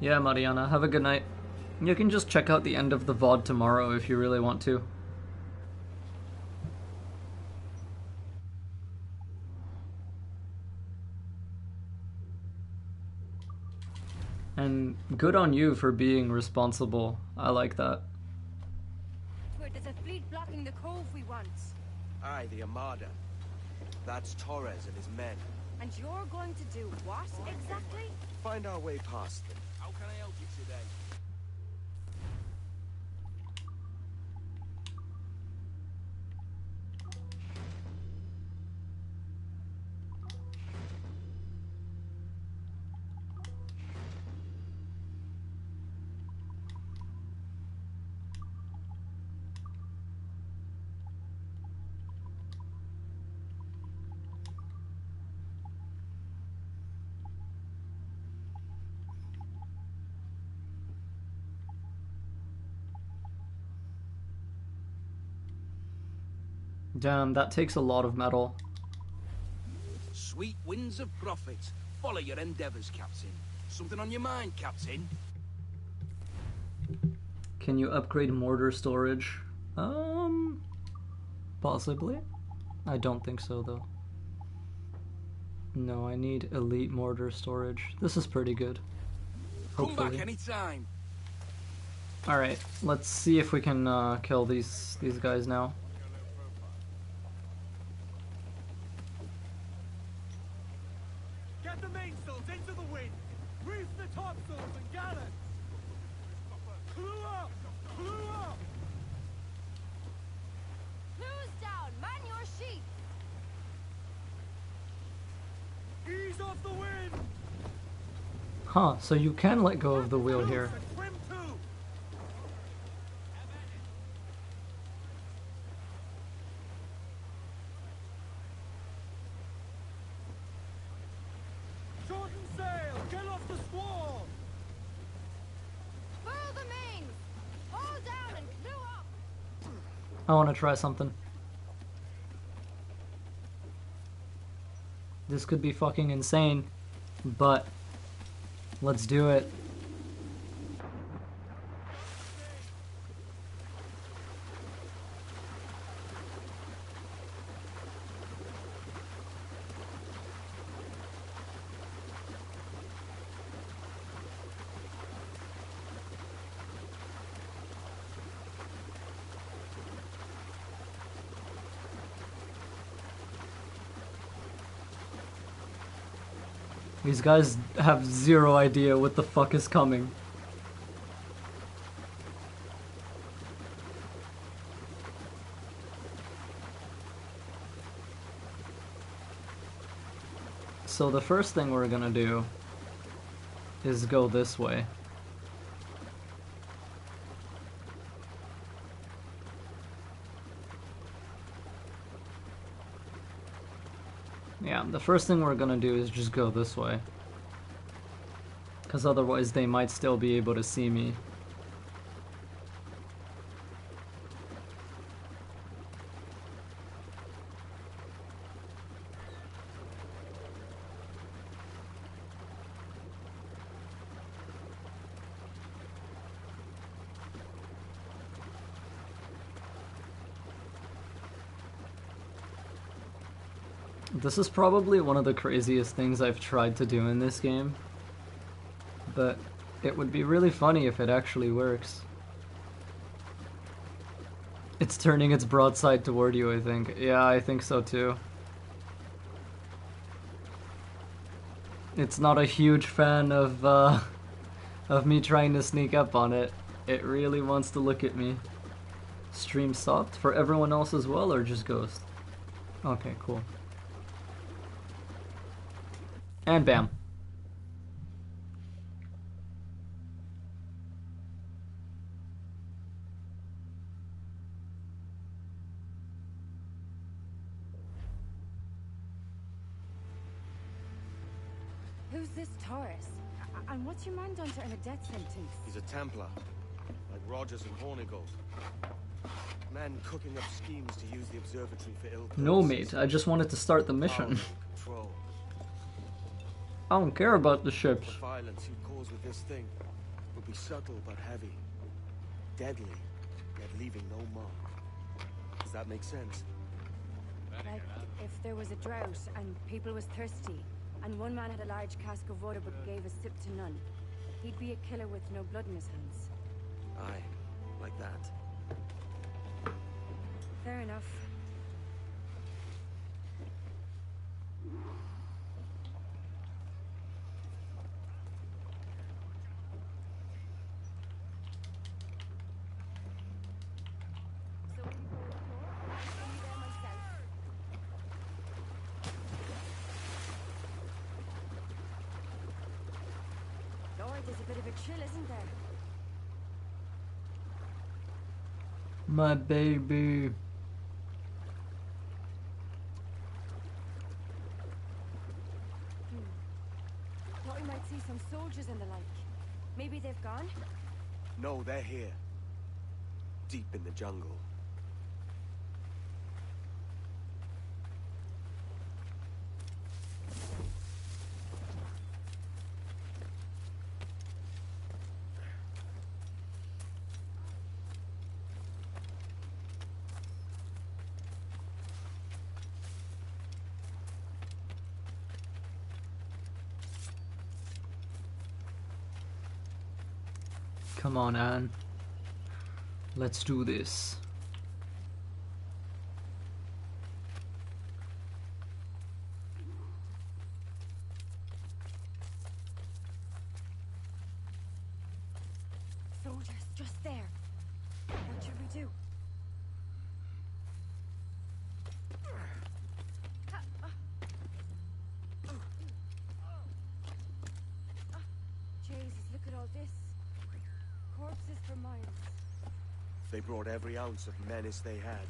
Yeah, Mariana, have a good night. You can just check out the end of the VOD tomorrow if you really want to. And good on you for being responsible. I like that. Where there's a fleet blocking the cove we want. Aye, the Armada. That's Torres and his men. And you're going to do what exactly? Find our way past them. How can I help you today? Damn, that takes a lot of metal. Sweet winds of profit. Follow your endeavors, Captain. Something on your mind, Captain? Can you upgrade mortar storage? Possibly. I don't think so, though. No, I need elite mortar storage. This is pretty good. Come back Hopefully. anytime. Alright, let's see if we can kill these guys now. Get the mainsails into the wind! Reef the topsails and gallants! Clew up! Clew up! Clew's down! Man your sheep! Ease off the wind! Huh, so you can let go of the wheel here. Trim to! Shorten sail! Get off the squall! Furl the main! Haul down and clew up! I want to try something. This could be fucking insane, but let's do it. These guys have zero idea what the fuck is coming. So the first thing we're gonna do is go this way. Yeah, the first thing we're gonna do is just go this way. Because otherwise they might still be able to see me. This is probably one of the craziest things I've tried to do in this game, but it would be really funny if it actually works. It's turning its broadside toward you, I think. Yeah, I think so too. It's not a huge fan of me trying to sneak up on it. It really wants to look at me. Stream stopped for everyone else as well, or just Ghost? Okay, cool. And bam. Who's this Taurus? And what's your man done to earn a death sentence? He's a Templar, like Rogers and Hornigold. Men cooking up schemes to use the observatory for ill purposes. No, mate, I just wanted to start the mission. Control. I don't care about the ships. The violence you'd cause with this thing would be subtle but heavy. Deadly, yet leaving no mark. Does that make sense? Like, if there was a drought and people was thirsty, and one man had a large cask of water but gave a sip to none, he'd be a killer with no blood in his hands. Aye, like that. Fair enough. So when you go ashore, I'll see you there myself. Lord, there's a bit of a chill, isn't there? My baby. Thought we might see some soldiers and the like. Maybe they've gone? No, they're here. Deep in the jungle. Come on, Anne. Let's do this. Soldiers, just there. What should we do? Jesus, look at all this. Corpses for miles. They brought every ounce of menace they had.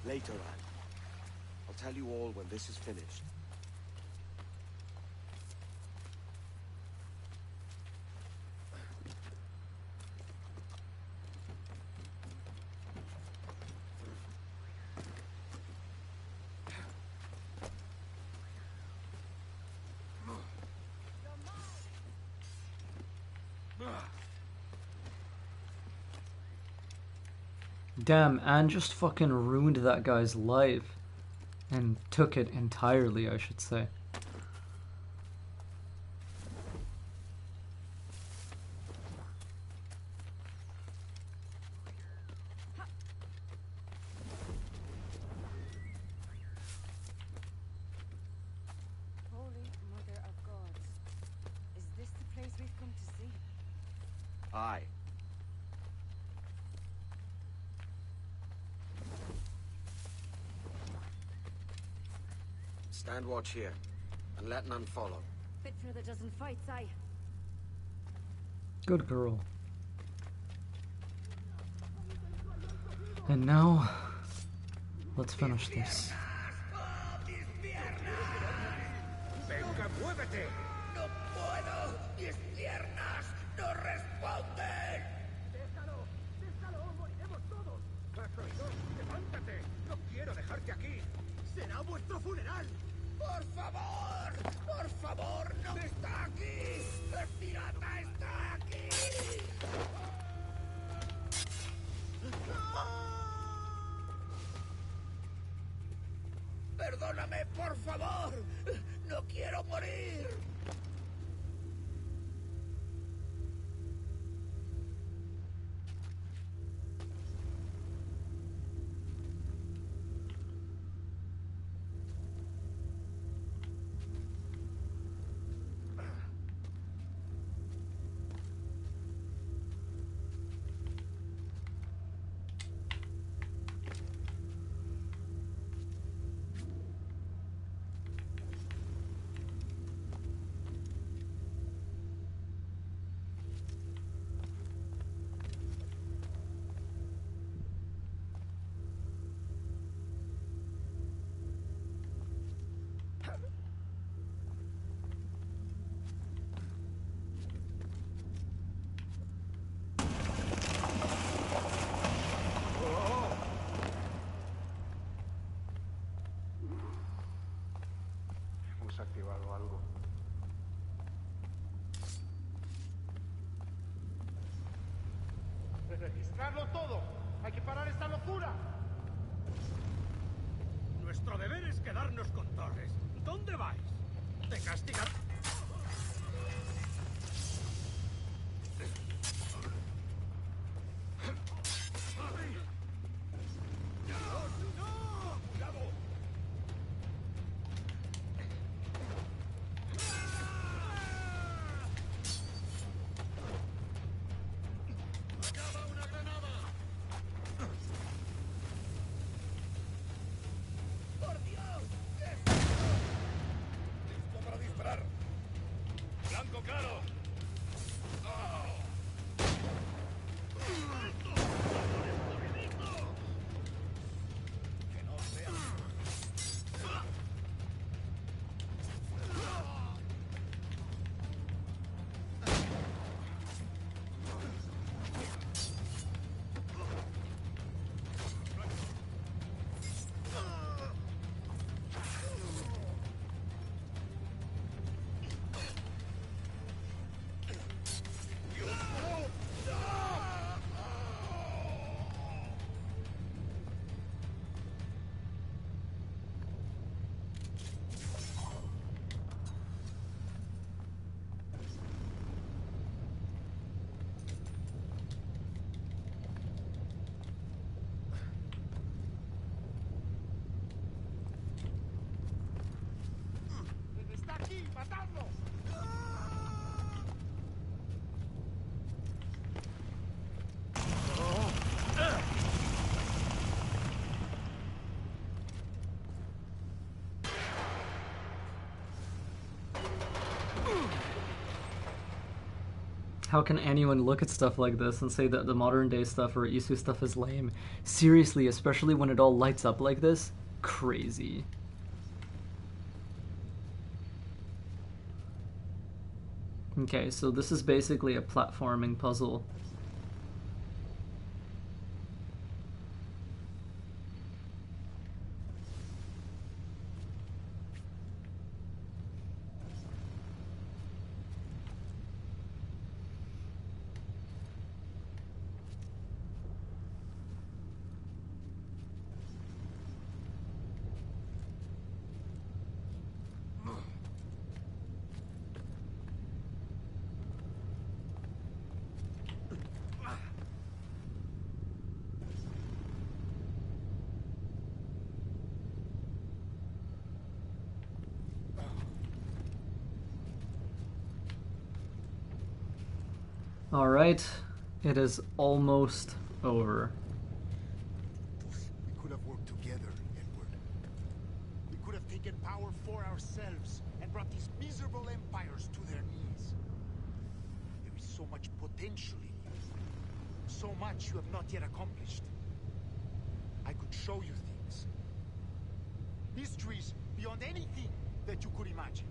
Later, Anne. I'll tell you all when this is finished. Damn, Anne just fucking ruined that guy's life. And took it entirely, I should say. Aye. Stand watch here, and let none follow. Fit for the dozen fights, aye. Good girl. And now, let's finish this. ¡Venga, muévete! ¡No puedo! ¡Mis piernas no responden! ¡Déjalo! ¡Moriremos todos! ¡Has oído! ¡Levántate! ¡No quiero dejarte aquí! ¡Será vuestro funeral! ¡Por favor! ¡Por favor! ¡No está aquí! ¡El pirata está aquí! ¡Perdóname, por favor! ¡No quiero morir! Hemos activado algo. ¡Registrarlo todo! ¡Hay que parar esta locura! Nuestro deber es quedarnos con Torres. ¿Dónde vais? ¿Te castigar? ¡Blanco claro! ¡Está aquí! ¡Matadlo! How can anyone look at stuff like this and say that the modern day stuff or Isu stuff is lame? Seriously, especially when it all lights up like this? Crazy. Okay, so this is basically a platforming puzzle. Alright, it is almost over. We could have worked together, Edward. We could have taken power for ourselves and brought these miserable empires to their knees. There is so much potential in you. So much you have not yet accomplished. I could show you things. Mysteries beyond anything that you could imagine.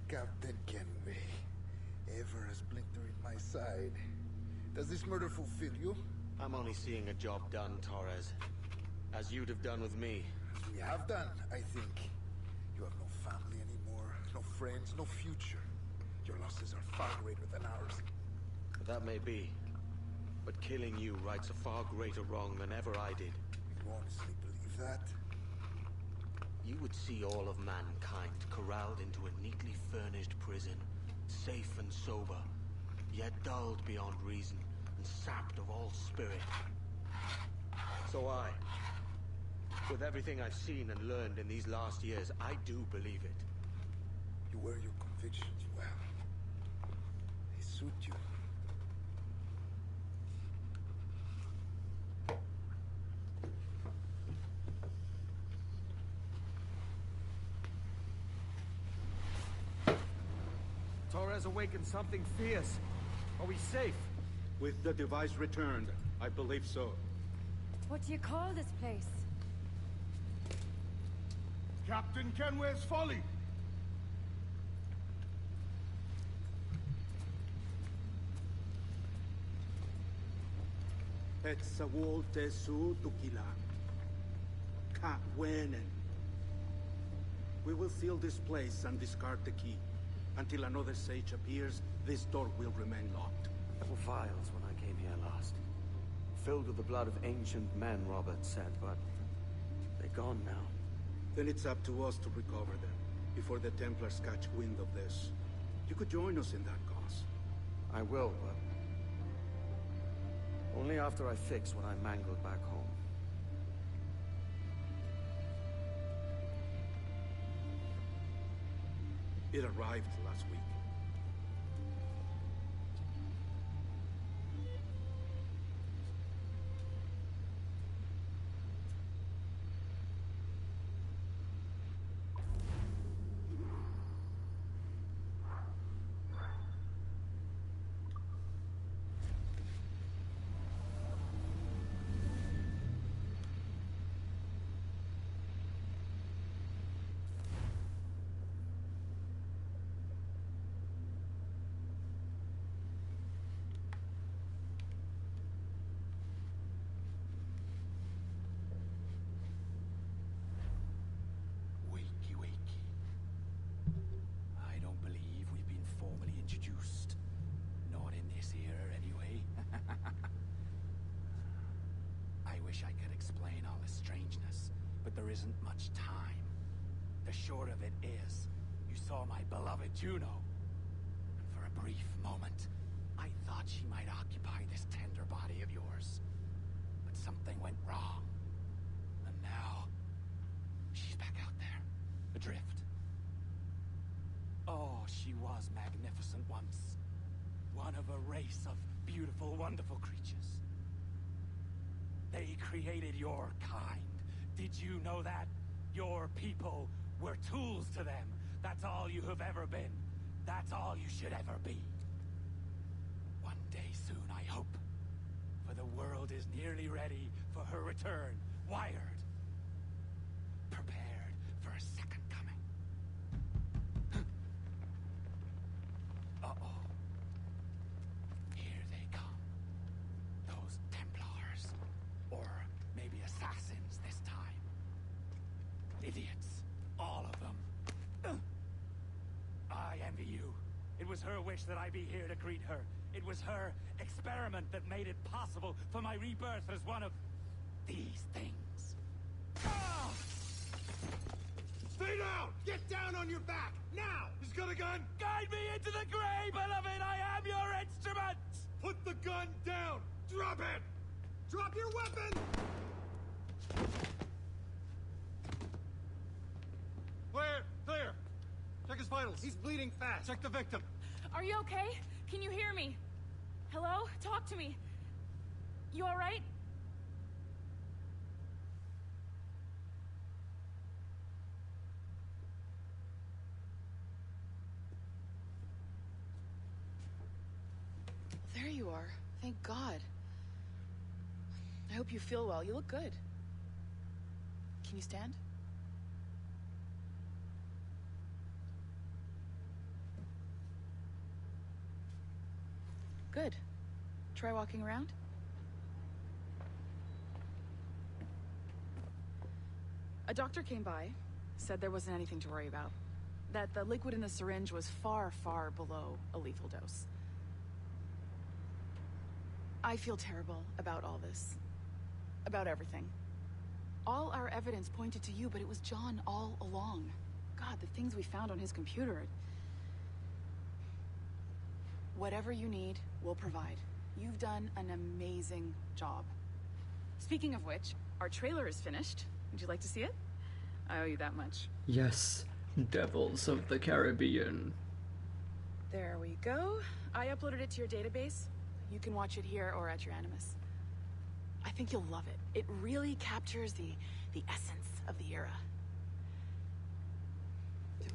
Captain Kenway, ever a splinter in my side. Does this murder fulfill you? I'm only seeing a job done, Torres. As you'd have done with me. As we have done, I think. You have no family anymore, no friends, no future. Your losses are far greater than ours. That may be. But killing you rights a far greater wrong than ever I did. You honestly believe that? You would see all of mankind corralled into a neatly furnished prison, safe and sober, yet dulled beyond reason and sapped of all spirit. So with everything I've seen and learned in these last years, I do believe it. You wear your convictions well. They suit you. Torres awakened something fierce. Are we safe? With the device returned, I believe so. What do you call this place? Captain Kenway's Folly! Etsawolte su tukila. Ka wenen. We will seal this place and discard the key. Until another sage appears, this door will remain locked. There were vials when I came here last. Filled with the blood of ancient men, Robert said, but they're gone now. Then it's up to us to recover them, before the Templars catch wind of this. You could join us in that cause. I will, but only after I fix what I mangled back home. It arrived last week. There isn't much time. The short of it is, you saw my beloved Juno. And for a brief moment, I thought she might occupy this tender body of yours. But something went wrong. And now, she's back out there, adrift. Oh, she was magnificent once. One of a race of beautiful, wonderful creatures. They created your kind. Did you know that? Your people were tools to them. That's all you have ever been. That's all you should ever be. One day soon, I hope. For the world is nearly ready for her return. Wired. Prepared for a second coming. Uh-oh. Here they come. Those Templars. Or maybe assassins this time. Idiots. All of them. I envy you. It was her wish that I be here to greet her. It was her experiment that made it possible for my rebirth as one of these things. Ah! Stay down! Get down on your back! Now! He's got a gun! Guide me into the grave, beloved! I am your instrument! Put the gun down! Drop it! Drop your weapon! Clear! Check his vitals. He's bleeding fast. Check the victim. Are you okay? Can you hear me? Hello? Talk to me. You alright? There you are. Thank God. I hope you feel well. You look good. Can you stand? Good. Try walking around. A doctor came by, said there wasn't anything to worry about. That the liquid in the syringe was far, far below a lethal dose. I feel terrible about all this. About everything. All our evidence pointed to you, but it was John all along. God, the things we found on his computer. Whatever you need, we'll provide. You've done an amazing job. Speaking of which, our trailer is finished. Would you like to see it? I owe you that much. Yes, Devils of the Caribbean. There we go. I uploaded it to your database. You can watch it here or at your Animus. I think you'll love it. It really captures the essence of the era. So,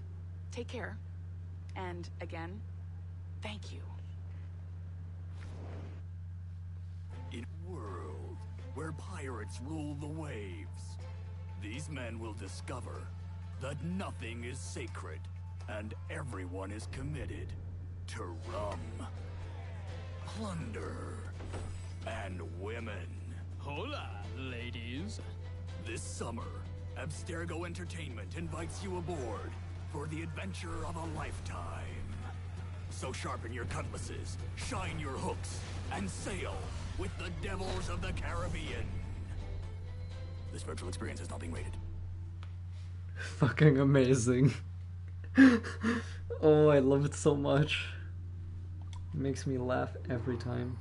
take care. And again, thank you. In a world where pirates rule the waves, these men will discover that nothing is sacred and everyone is committed to rum, plunder, and women. Hola, ladies. This summer, Abstergo Entertainment invites you aboard for the adventure of a lifetime. So sharpen your cutlasses, shine your hooks, and sail with the Devils of the Caribbean. This virtual experience is not being rated. Fucking amazing. Oh, I love it so much. It makes me laugh every time.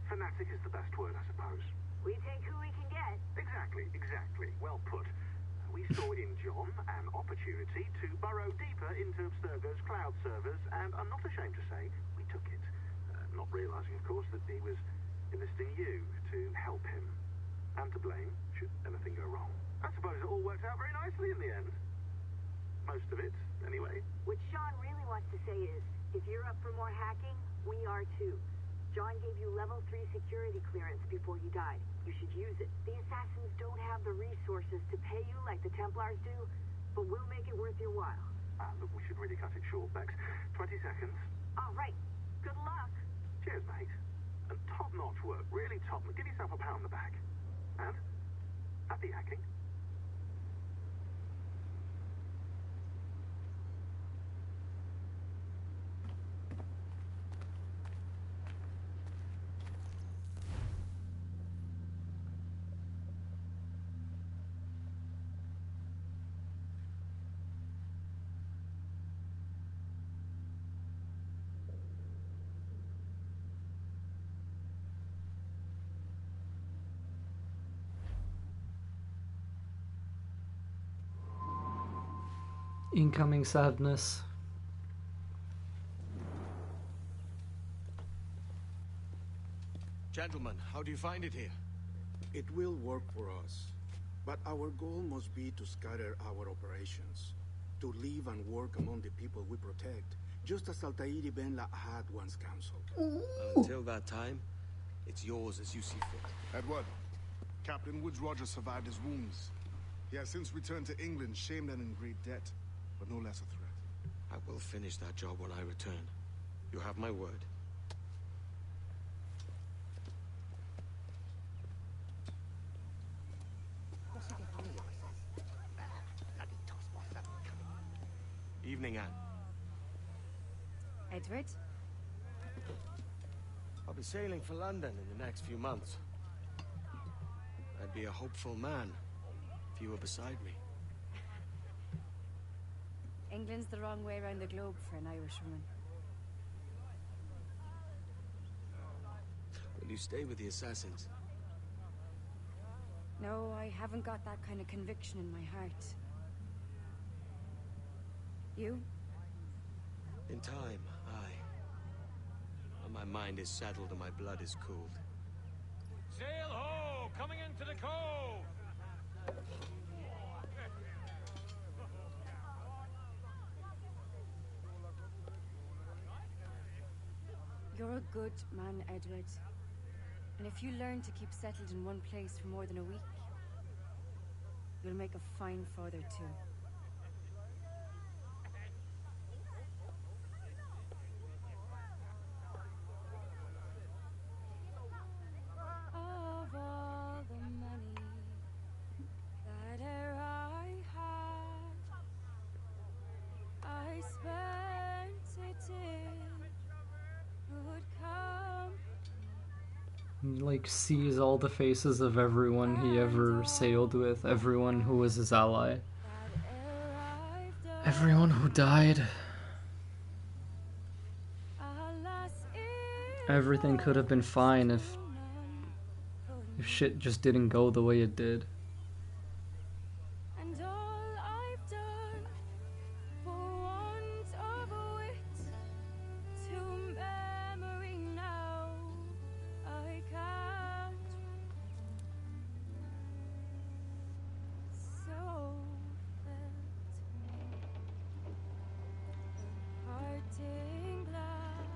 Fanatic is the best word, I suppose. We take who we can get. Exactly. Well put. We saw in John an opportunity to burrow deeper into Abstergo's cloud servers, and I'm not ashamed to say we took it. Not realizing, of course, that he was enlisting you to help him. And to blame, should anything go wrong. I suppose it all worked out very nicely in the end. Most of it, anyway. What Sean really wants to say is, if you're up for more hacking, we are too. John gave you level 3 security clearance before you died. You should use it. The assassins don't have the resources to pay you like the Templars do, but we'll make it worth your while. Look, we should really cut it short, Bex. 20 seconds. All right. Good luck. Cheers, mate. And top-notch work. Really top. Give yourself a pat on the back. And happy hacking. Incoming sadness. Gentlemen, how do you find it here? It will work for us. But our goal must be to scatter our operations. To live and work among the people we protect. Just as Altair Ben La had once counseled. Ooh. Until that time, It's yours as you see fit. Edward, Captain Woods Rogers survived his wounds. He has since returned to England, shamed and in great debt, but no less a threat. I will finish that job when I return. You have my word. Evening, Anne. Edward? I'll be sailing for London in the next few months. I'd be a hopeful man if you were beside me. England's the wrong way around the globe for an Irishwoman. Will you stay with the assassins? No, I haven't got that kind of conviction in my heart. You? In time, aye. When my mind is settled and my blood is cooled. Sail ho! Coming into the cove! You're a good man, Edward. And if you learn to keep settled in one place for more than a week, you'll make a fine father too. Of all the money that e'er I had, I spent it in good company. He, like, sees all the faces of everyone he ever sailed with, everyone who was his ally, everyone who died. Everything could have been fine if shit just didn't go the way it did. And all I've done for want of wit to memory now I can't. So that parting glass.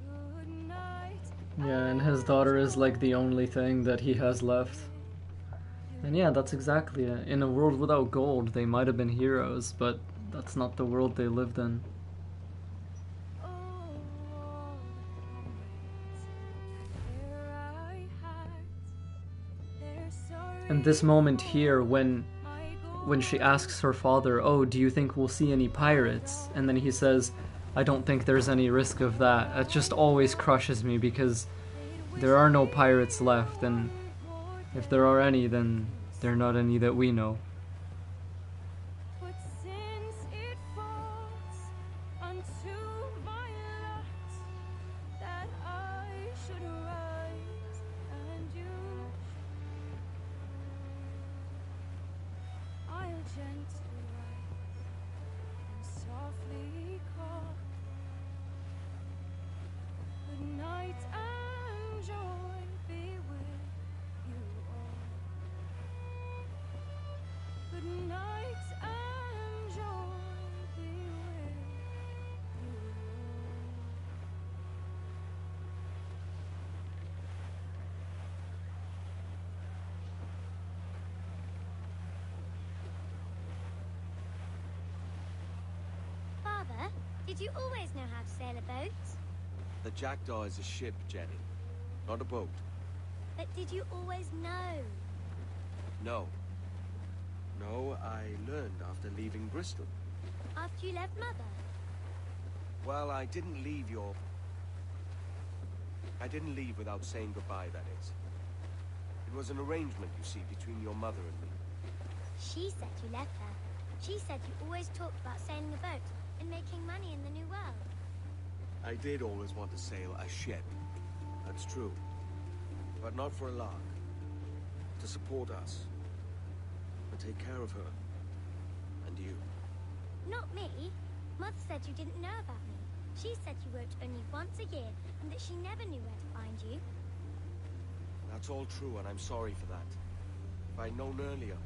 Good night. Yeah, and his daughter is like the only thing that he has left. And yeah, that's exactly it. In a world without gold, they might have been heroes, but that's not the world they lived in. And this moment here, when she asks her father, "Oh, do you think we'll see any pirates?" And then he says, "I don't think there's any risk of that." It just always crushes me because there are no pirates left, and if there are any, then they're not any that we know. But since it falls unto my lot that I should rise and you I'll gently rise and softly call. Good night and joy be with you all. Good night and joy be with you all. Father, did you always know how to sail a boat? The Jackdaw is a ship, Jenny, not a boat. But did you always know? No. No, I learned after leaving Bristol. After you left Mother? Well, I didn't leave without saying goodbye, that is. It was an arrangement, you see, between your mother and me. She said you left her. She said you always talked about sailing a boat and making money in the New World. I did always want to sail a ship. That's true. But not for a lark. To support us. And take care of her. And you. Not me. Mother said you didn't know about me. She said you worked only once a year and that she never knew where to find you. That's all true, and I'm sorry for that. If I'd known earlier...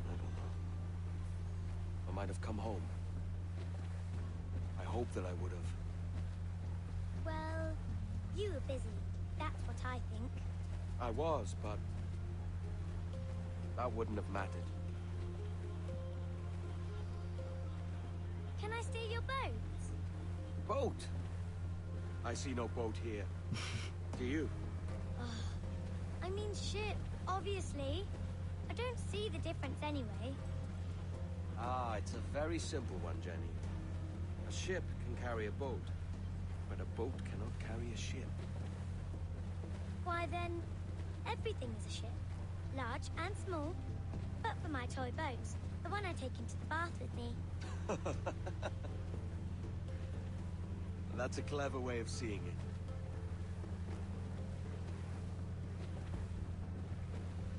I don't know. I might have come home. I hope that I would have. Well, you were busy. That's what I think. I was, but that wouldn't have mattered. Can I steal your boat? Boat? I see no boat here. Do you? I mean ship, obviously. I don't see the difference anyway. Ah, it's a very simple one, Jenny. A ship can carry a boat, but a boat cannot carry a ship. Why then, everything is a ship. Large and small. But for my toy boat, the one I take into the bath with me. That's a clever way of seeing it.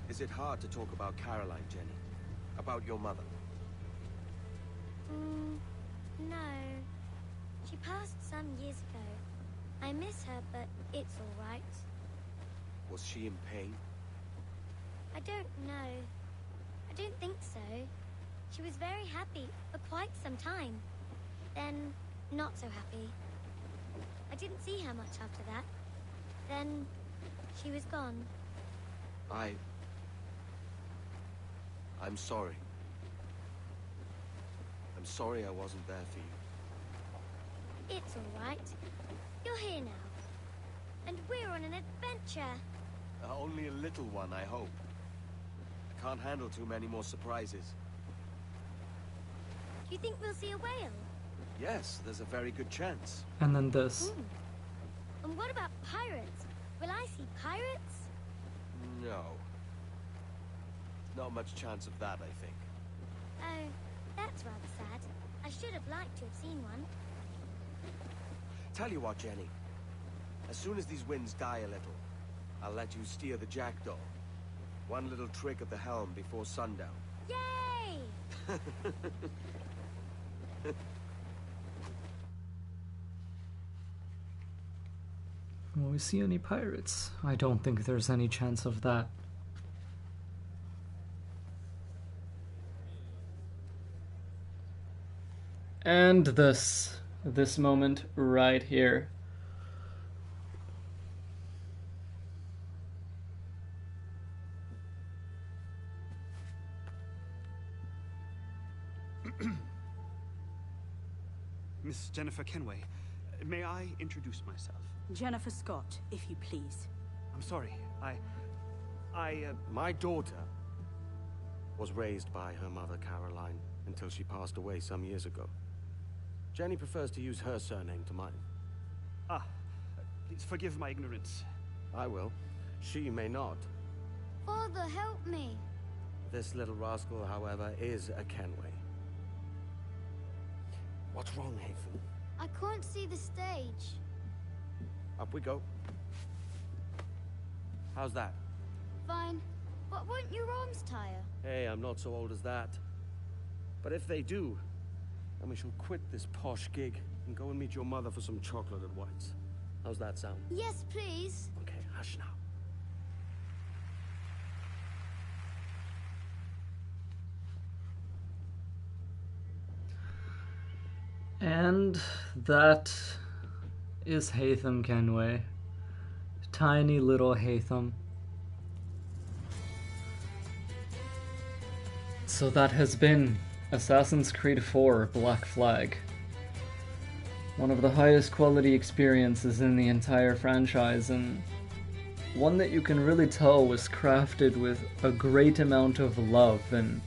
Is it hard to talk about Caroline, Jenny? About your mother? No. She passed some years ago. I miss her, but it's all right. Was she in pain? I don't know. I don't think so. She was very happy for quite some time. Then, not so happy. I didn't see her much after that. Then, she was gone. I'm sorry. I'm sorry I wasn't there for you. It's all right. You're here now. And we're on an adventure. Only a little one, I hope. I can't handle too many more surprises. Do you think we'll see a whale? Yes, there's a very good chance. And then this. And what about pirates? Will I see pirates? No. Not much chance of that, I think. Oh, that's rather sad. I should have liked to have seen one. Tell you what, Jenny. As soon as these winds die a little, I'll let you steer the jackdaw. One little trick at the helm before sundown. Yay! Will we see any pirates? I don't think there's any chance of that. And this moment right here. Miss Jennifer Kenway, may I introduce myself? Jennifer Scott, if you please. I'm sorry, My daughter was raised by her mother, Caroline, until she passed away some years ago. Jenny prefers to use her surname to mine. Please forgive my ignorance. I will. She may not. Father, help me. This little rascal, however, is a Kenway. What's wrong, Hafen? I can't see the stage. Up we go. How's that? Fine. But won't your arms tire? Hey, I'm not so old as that. But if they do, then we shall quit this posh gig and go and meet your mother for some chocolate at White's. How's that sound? Yes, please. Okay, hush now. And that is Hatham Kenway. Tiny little Hatham. So that has been Assassin's Creed 4 Black Flag. One of the highest quality experiences in the entire franchise, and one that you can really tell was crafted with a great amount of love and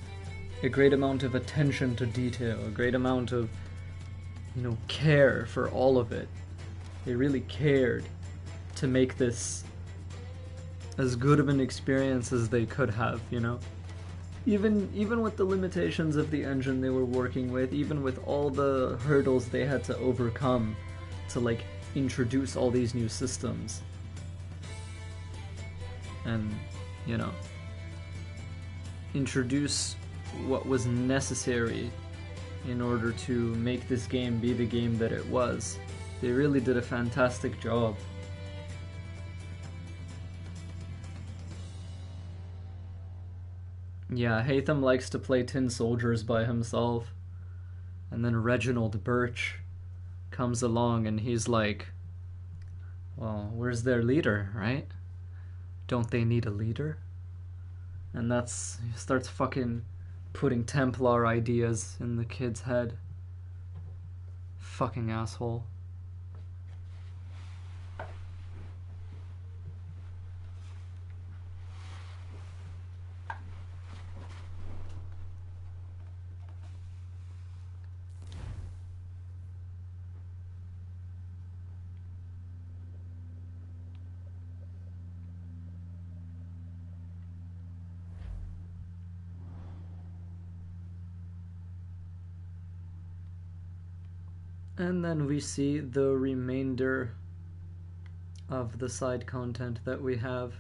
a great amount of attention to detail, a great amount of, care for all of it. They really cared to make this as good of an experience as they could have, Even with the limitations of the engine they were working with, even with all the hurdles they had to overcome to, introduce all these new systems. And, introduce what was necessary in order to make this game be the game that it was. They really did a fantastic job. Yeah, Hatham likes to play tin soldiers by himself. And then Reginald Birch comes along and he's like, well, where's their leader, right? Don't they need a leader? And that's, he starts fucking putting Templar ideas in the kid's head. Fucking asshole. And then we see the remainder of the side content that we have.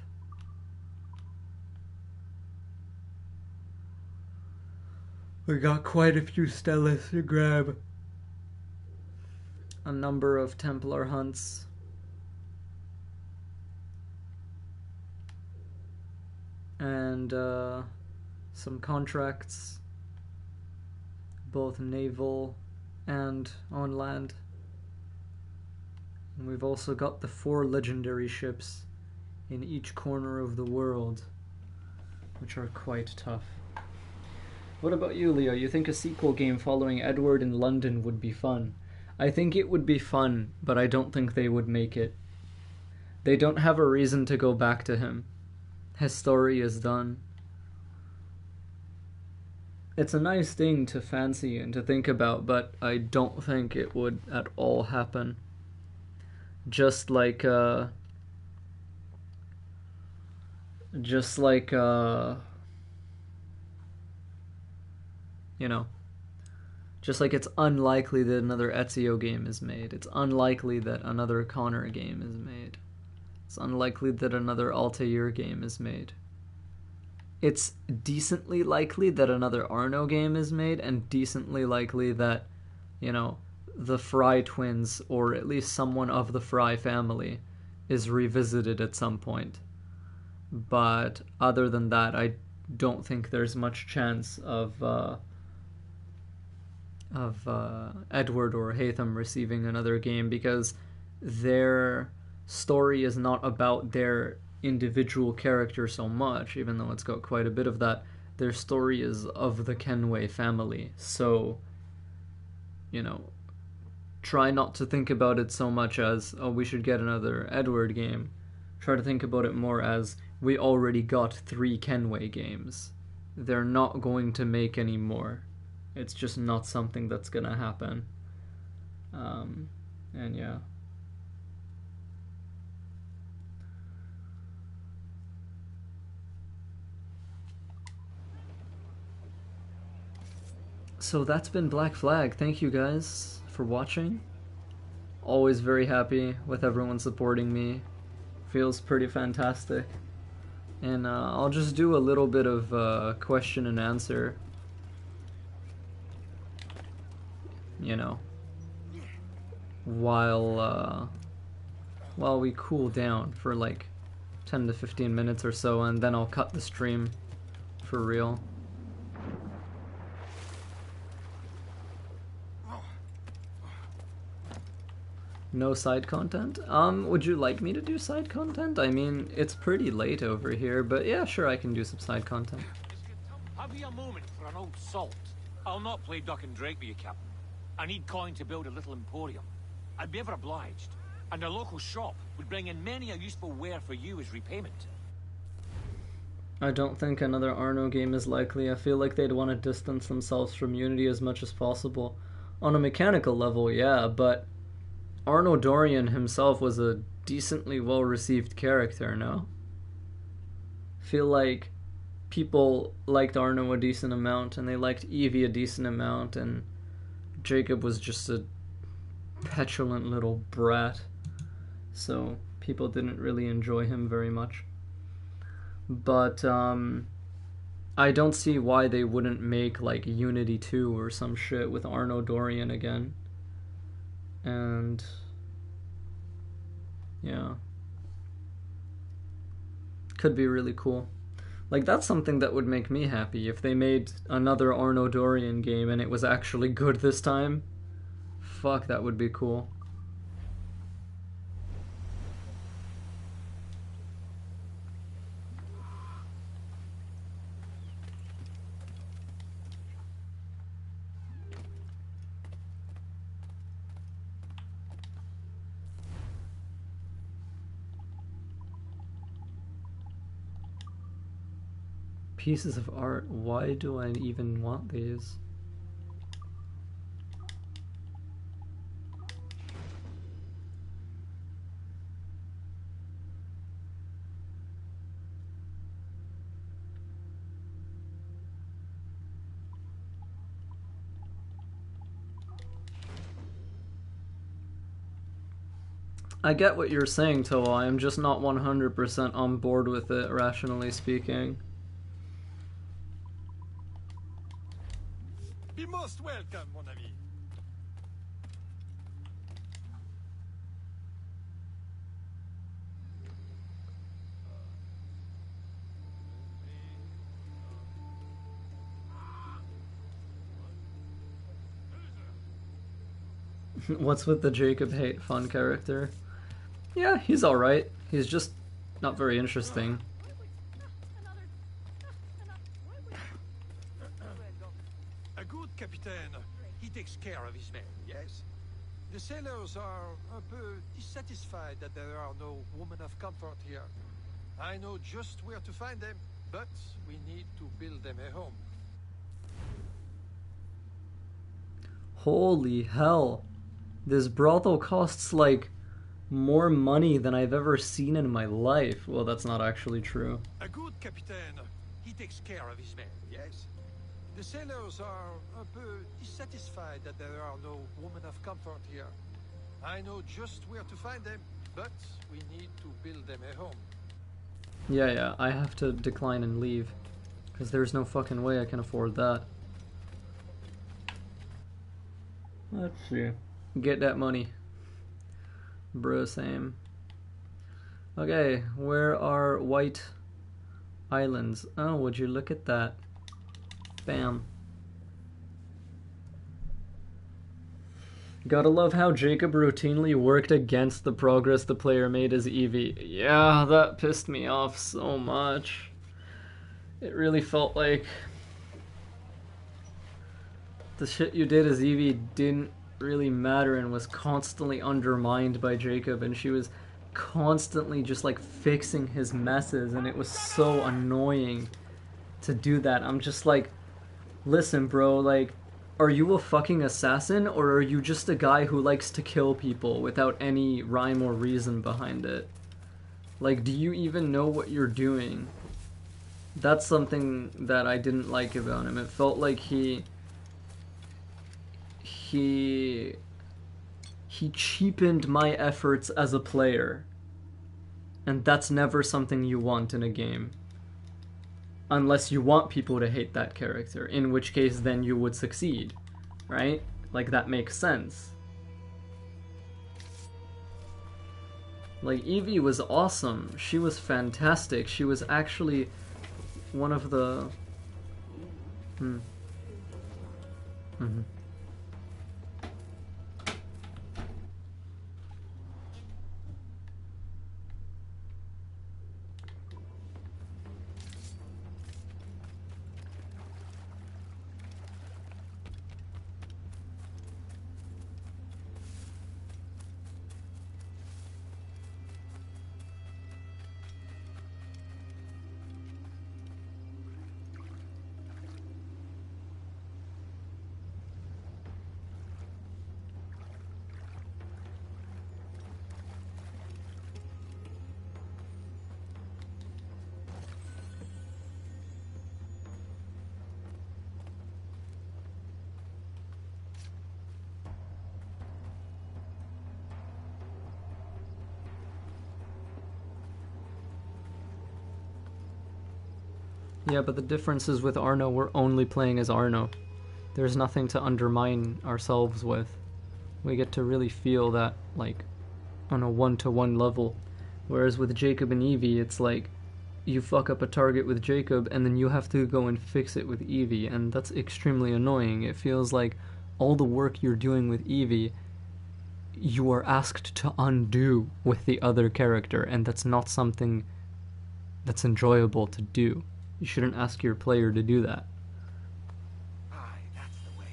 We got quite a few Stellas to grab. A number of Templar hunts. And some contracts, both naval and on land. And we've also got the 4 legendary ships in each corner of the world, which are quite tough. What about you, Leo? You think a sequel game following Edward in London would be fun? I think it would be fun, but I don't think they would make it. They don't have a reason to go back to him. His story is done. It's a nice thing to fancy and to think about, but I don't think it would at all happen. Just like, you know, just like it's unlikely that another Ezio game is made. It's unlikely that another Connor game is made. It's unlikely that another Altair game is made. It's decently likely that another Arno game is made, and decently likely that, you know, the Fry twins, or at least someone of the Fry family, is revisited at some point. But other than that, I don't think there's much chance of Edward or Haytham receiving another game, because their story is not about their individual character so much, even though it's got quite a bit of that. Their story is of the Kenway family, so, you know, try not to think about it so much as, oh, we should get another Edward game. Try to think about it more as, we already got 3 Kenway games. They're not going to make any more. It's just not something that's gonna happen. And yeah. So that's been Black Flag. Thank you guys for watching. Always very happy with everyone supporting me. Feels pretty fantastic. And I'll just do a little bit of question and answer. You know, while we cool down for like 10 to 15 minutes or so, and then I'll cut the stream for real. No side content? Would you like me to do side content? I mean, it's pretty late over here, but yeah, sure, I can do some side content. Have you a moment for an old salt? I'll not play duck and drake with you, Captain. I need coin to build a little emporium. I'd be ever obliged. And a local shop would bring in many a useful ware for you as repayment. I don't think another Arno game is likely. I feel like they'd want to distance themselves from Unity as much as possible. On a mechanical level, yeah, but Arno Dorian himself was a decently well-received character, no? Feel like people liked Arno a decent amount, and they liked Evie a decent amount, and Jacob was just a petulant little brat, so people didn't really enjoy him very much. But I don't see why they wouldn't make like Unity 2 or some shit with Arno Dorian again. And yeah, could be really cool. Like, that's something that would make me happy, if they made another Arno Dorian game and it was actually good this time. Fuck, that would be cool. Pieces of art. Why do I even want these? I get what you're saying, Toa. I'm just not 100% on board with it, rationally speaking. Be most welcome, mon ami. What's with the Jacob hate fun character? Yeah, he's alright. He's just not very interesting. A good captain, he takes care of his men, yes? The sailors are un peu dissatisfied that there are no women of comfort here. I know just where to find them, but we need to build them a home. Holy hell. This brothel costs like more money than I've ever seen in my life. Well, that's not actually true. A good captain, he takes care of his men, yes? The sailors are un peu dissatisfied that there are no women of comfort here. I know just where to find them, but we need to build them a home. Yeah, I have to decline and leave. Because there's no fucking way I can afford that. Let's see. Get that money. Bro, same. Okay, where are White Islands? Oh, would you look at that? Bam. Gotta love how Jacob routinely worked against the progress the player made as Evie. Yeah, that pissed me off so much. It really felt like the shit you did as Evie didn't really matter and was constantly undermined by Jacob, and she was constantly just like fixing his messes, and it was so annoying to do that. I'm just like, listen bro, like, are you a fucking assassin, or are you just a guy who likes to kill people without any rhyme or reason behind it? Like, do you even know what you're doing? That's something that I didn't like about him. It felt like he cheapened my efforts as a player. And that's never something you want in a game. Unless you want people to hate that character, in which case then you would succeed, right? Like, that makes sense. Like, Evie was awesome. She was fantastic. She was actually one of the... Yeah, but the difference is with Arno, we're only playing as Arno. There's nothing to undermine ourselves with. We get to really feel that, like, on a one-to-one level. Whereas with Jacob and Evie, it's like, you fuck up a target with Jacob, and then you have to go and fix it with Evie, and that's extremely annoying. It feels like all the work you're doing with Evie, you are asked to undo with the other character, and that's not something that's enjoyable to do. You shouldn't ask your player to do that. Aye, that's the way.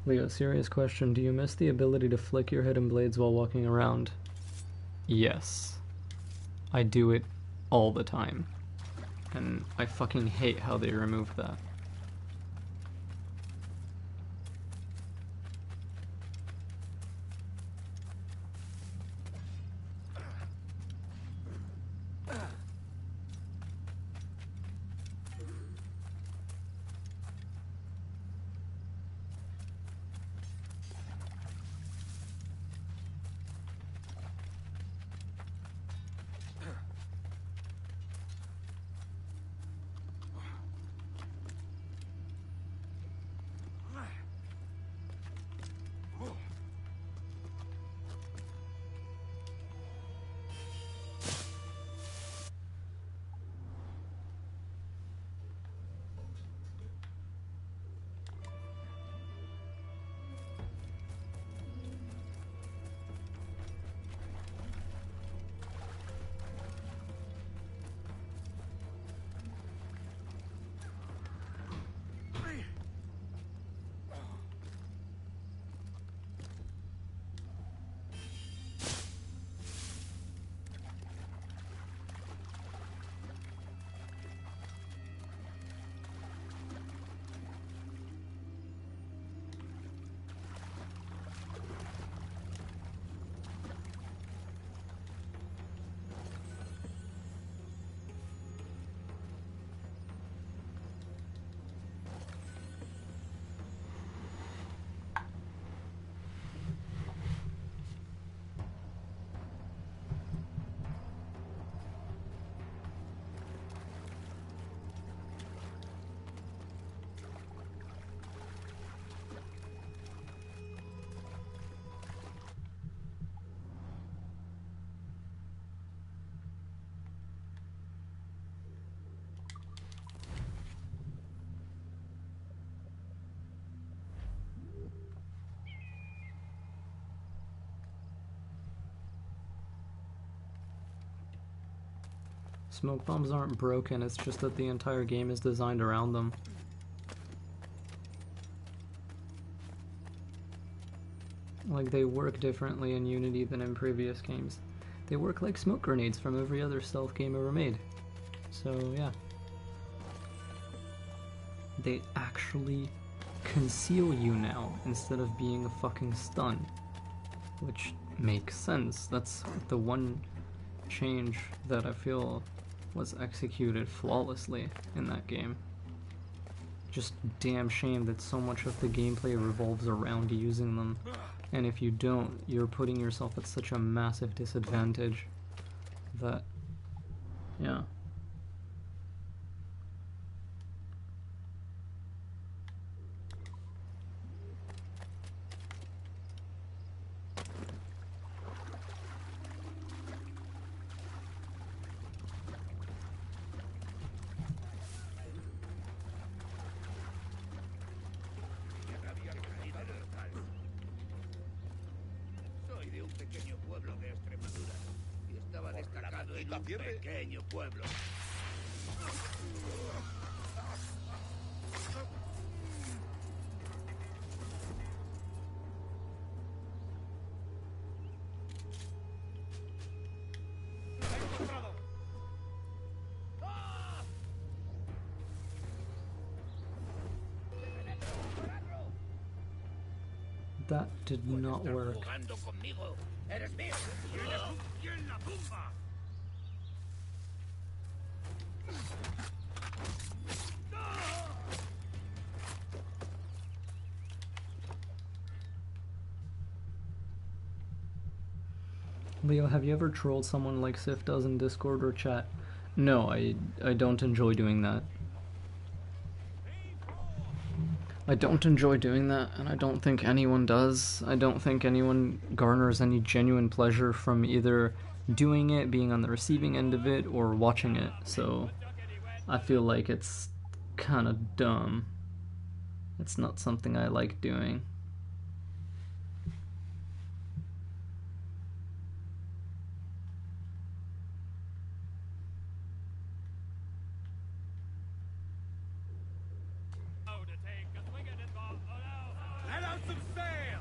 Leo, serious question. Do you miss the ability to flick your hidden blades while walking around? Yes. I do it all the time. And I fucking hate how they removed that. Smoke bombs aren't broken, it's just that the entire game is designed around them. Like, they work differently in Unity than in previous games. They work like smoke grenades from every other stealth game ever made. So, yeah. They actually conceal you now, instead of being a fucking stun. Which makes sense. That's the one change that I feel was executed flawlessly in that game. Just damn shame that so much of the gameplay revolves around using them. And if you don't, you're putting yourself at such a massive disadvantage that, yeah. Soy de un pequeño pueblo de Extremadura y estaba destacado en un pequeño pueblo. That did not work. Jugando conmigo. Eres mío. Tienes un pie en la tumba. Leo, have you ever trolled someone like Sif does in Discord or chat? No, I don't enjoy doing that. I don't enjoy doing that, and I don't think anyone does. I don't think anyone garners any genuine pleasure from either doing it, being on the receiving end of it, or watching it, so I feel like it's kind of dumb. It's not something I like doing. Let out some sail!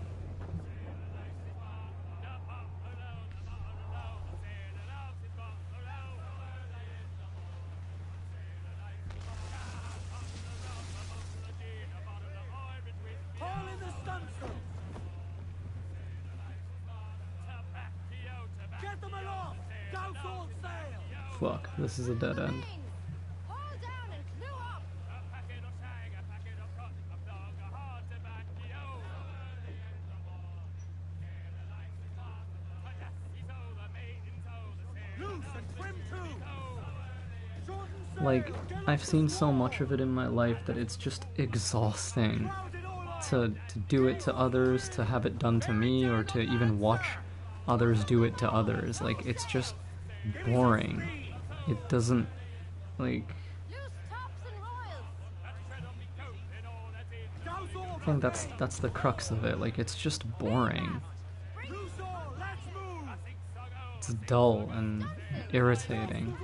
Haul in the stunsail! Get them aloft! Douse all sail! Fuck, this is a dead end. Like, I've seen so much of it in my life that it's just exhausting to do it to others, to have it done to me, or to even watch others do it to others. Like, it's just boring. It doesn't, like... I think that's the crux of it. Like, it's just boring. It's dull and irritating.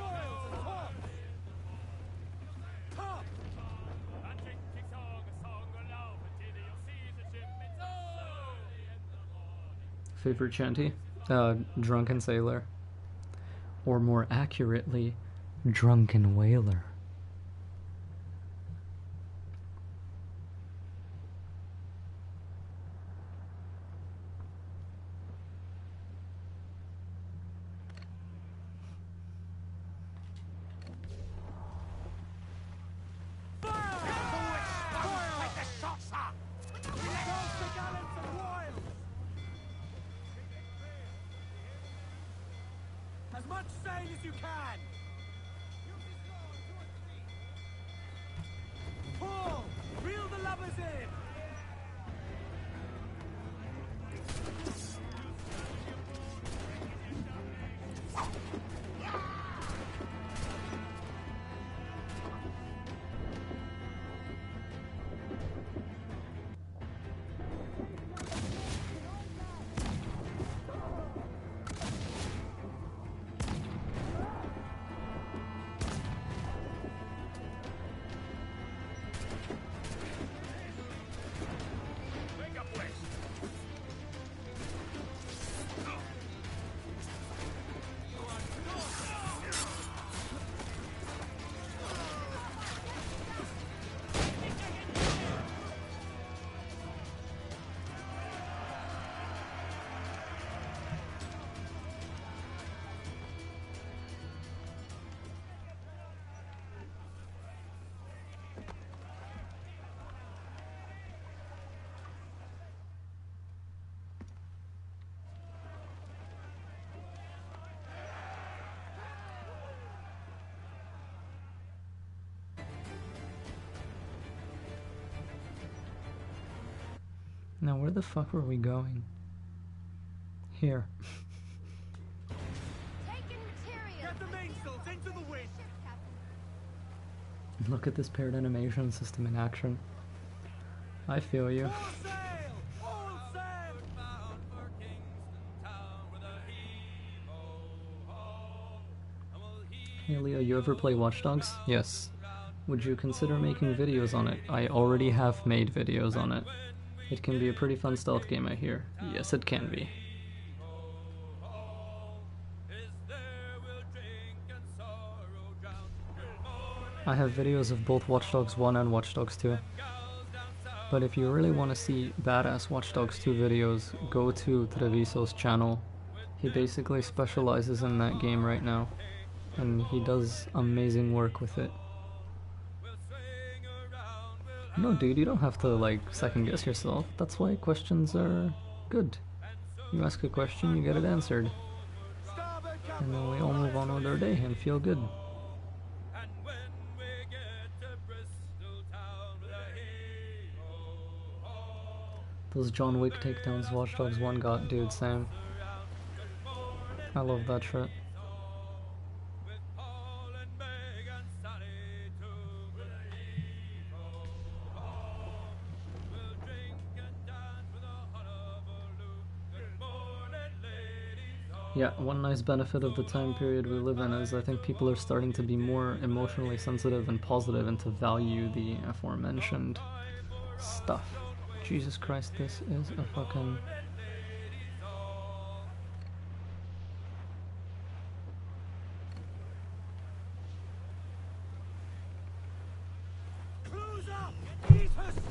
Favorite shanty? Drunken Sailor. Or more accurately, Drunken Whaler. As much sail as you can! Pull! Reel the lubbers in! Now, where the fuck were we going? Here. Get the mainsails into the wind! Look at this paired animation system in action. I feel you. Hey Leo, you ever play Watch Dogs? Yes. Would you consider making videos on it? I already have made videos on it. It can be a pretty fun stealth game, I hear. Yes, it can be. I have videos of both Watch Dogs 1 and Watch Dogs 2. But if you really want to see badass Watch Dogs 2 videos, go to Treviso's channel. He basically specializes in that game right now, and he does amazing work with it. No, dude, you don't have to, like, second guess yourself. That's why questions are good. You ask a question, you get it answered. And then we all move on with our day and feel good. Those John Wick takedowns Watch Dogs 1 got, dude, same. I love that shit. Yeah, one nice benefit of the time period we live in is I think people are starting to be more emotionally sensitive and positive and to value the aforementioned stuff. Jesus Christ, this is a fucking... Close up! Eat her sticks!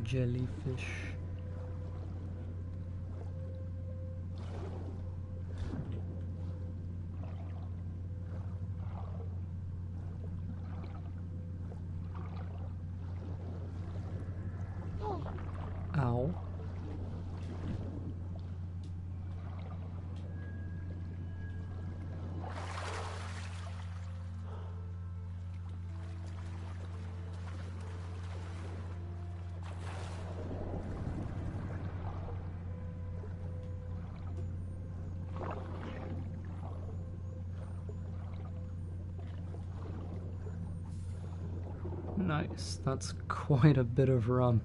Jellyfish. Ow. Nice, that's quite a bit of rum.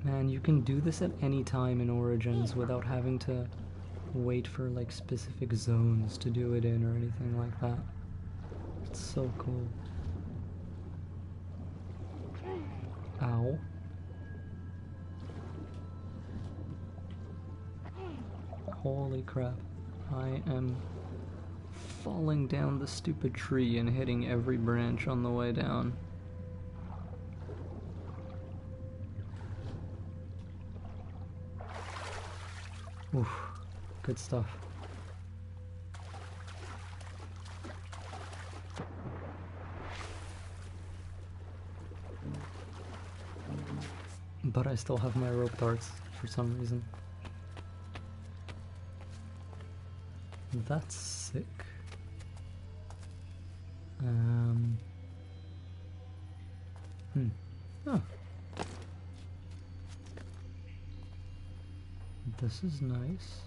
Man, you can do this at any time in Origins without having to wait for like specific zones to do it in or anything like that. It's so cool. Ow. Holy crap. I am falling down the stupid tree and hitting every branch on the way down. Oof, good stuff. But I still have my rope darts for some reason. That's sick. Oh. This is nice.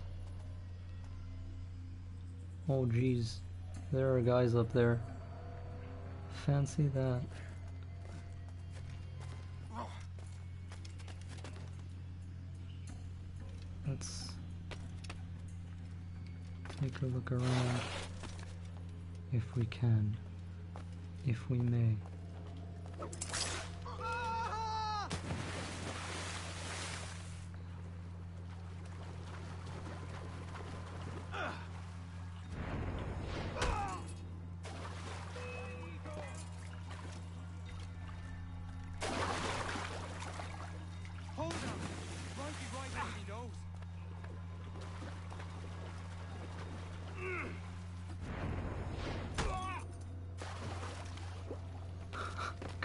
Oh geez, there are guys up there. Fancy that. Let's take a look around, if we can, if we may.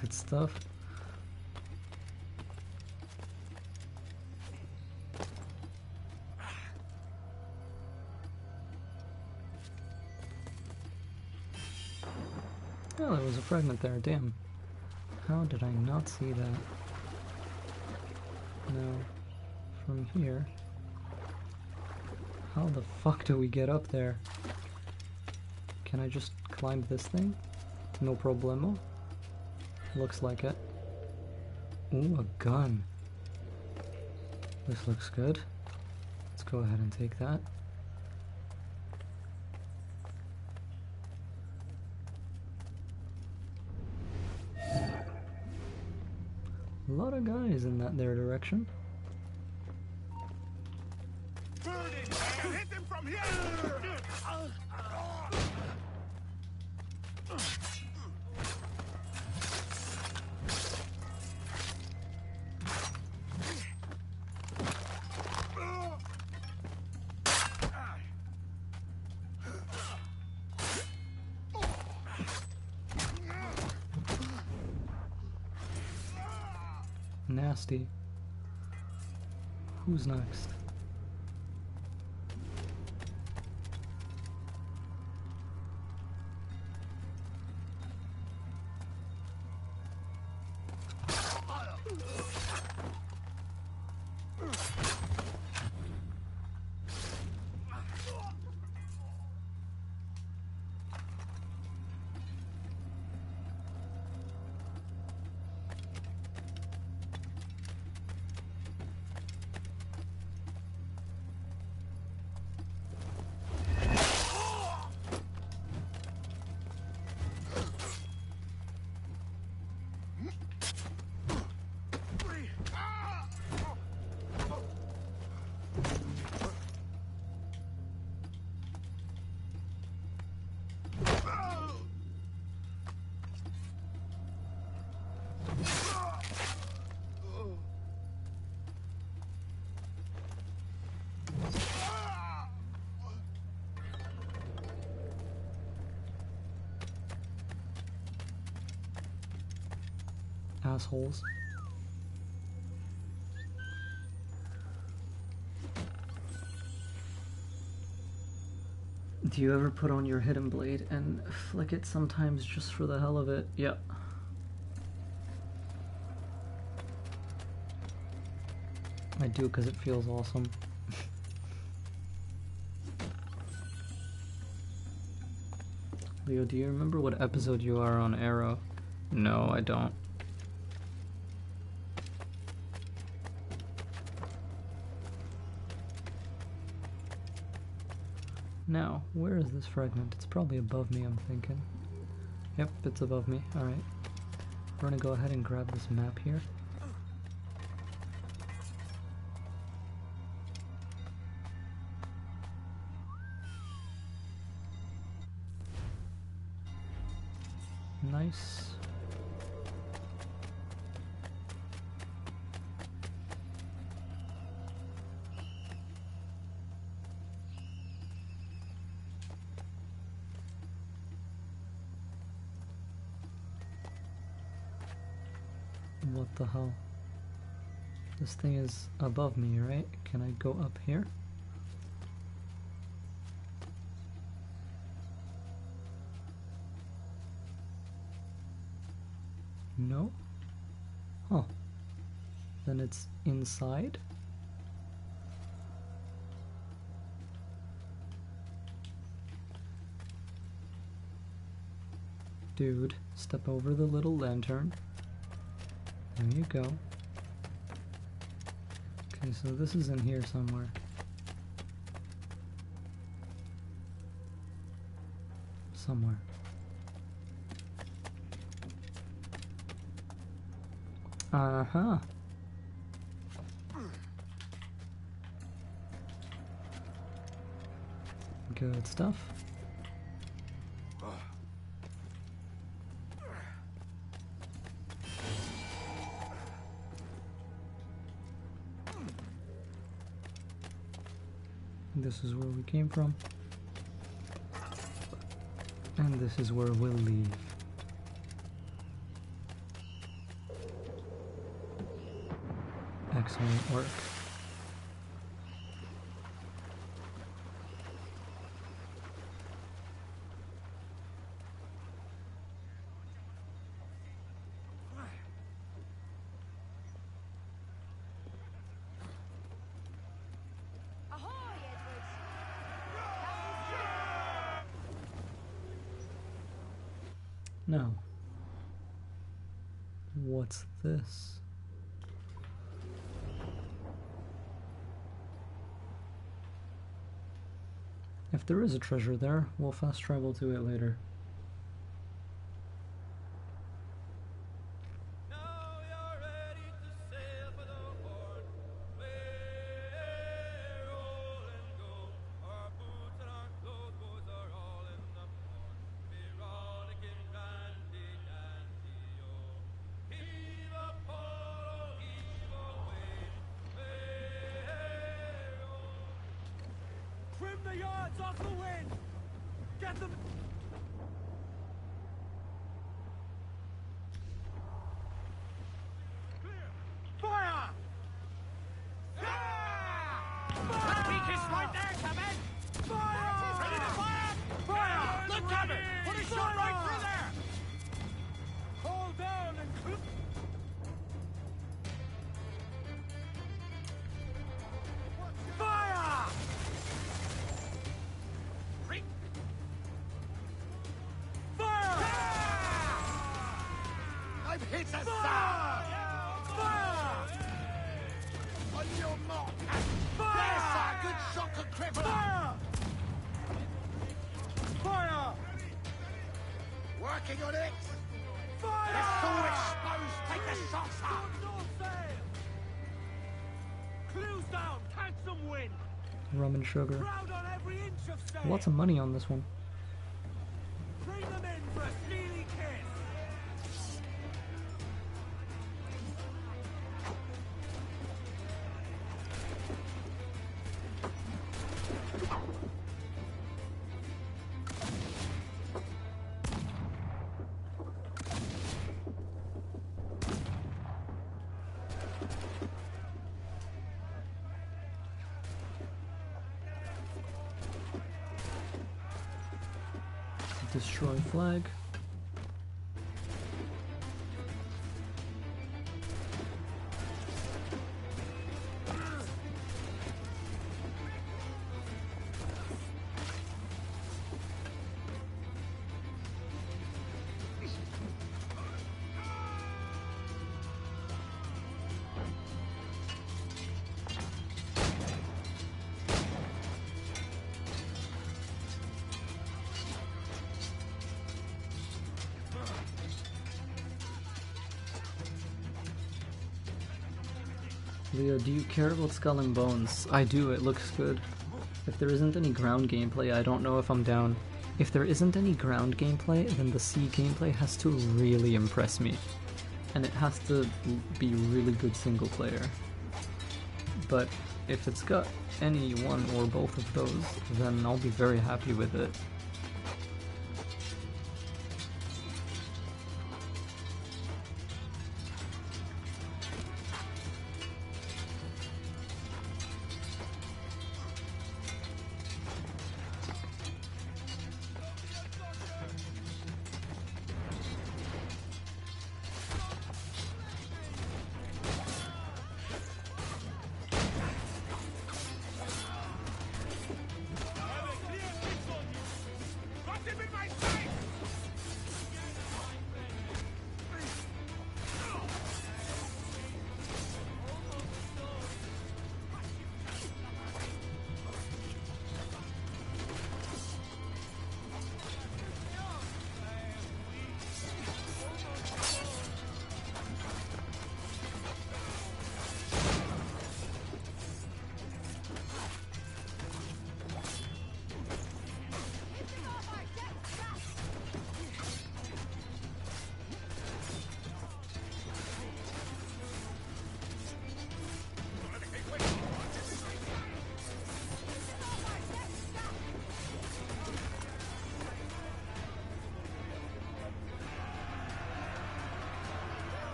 Good stuff. Oh, there was a fragment there, damn. How did I not see that? Now, from here, how the fuck do we get up there? Can I just climb this thing? No problemo? Looks like it. Ooh, a gun. This looks good. Let's go ahead and take that. A lot of guys in that there direction. Hit him from here! Nasty. Who's next? Assholes. Do you ever put on your hidden blade and flick it sometimes just for the hell of it? Yeah. I do because it feels awesome. Leo, do you remember what episode you are on Arrow? No, I don't. Now, where is this fragment? It's probably above me, I'm thinking. Yep, it's above me. Alright. We're gonna go ahead and grab this map here. Nice. What the hell? This thing is above me, right? Can I go up here? No? Huh. Then it's inside? Dude, step over the little lantern. There you go. Okay, so this is in here somewhere. Somewhere. Uh-huh. Good stuff. This is where we came from. And this is where we'll leave. Excellent work. Now, what's this? If there is a treasure there, we'll fast travel to it later. Trim the yards off the wind! Get them! Clear! shot right through there! Hold down and fire! Fire! I've hit a Fire! sound! On your mark, Fire! there's a good shocker cripple! Fire! Fire! Working on it! Fire! It's all exposed! Take the shots out! Clues down! Catch some wind! Rum and sugar. Crowd on every inch of sail! Lots of money on this one. Bring them in for a steely kiss! Destroy flag. Leo, do you care about Skull and Bones? I do, it looks good. If there isn't any ground gameplay, I don't know if I'm down. If there isn't any ground gameplay, then the sea gameplay has to really impress me. And it has to be really good single player. But if it's got any one or both of those, then I'll be very happy with it.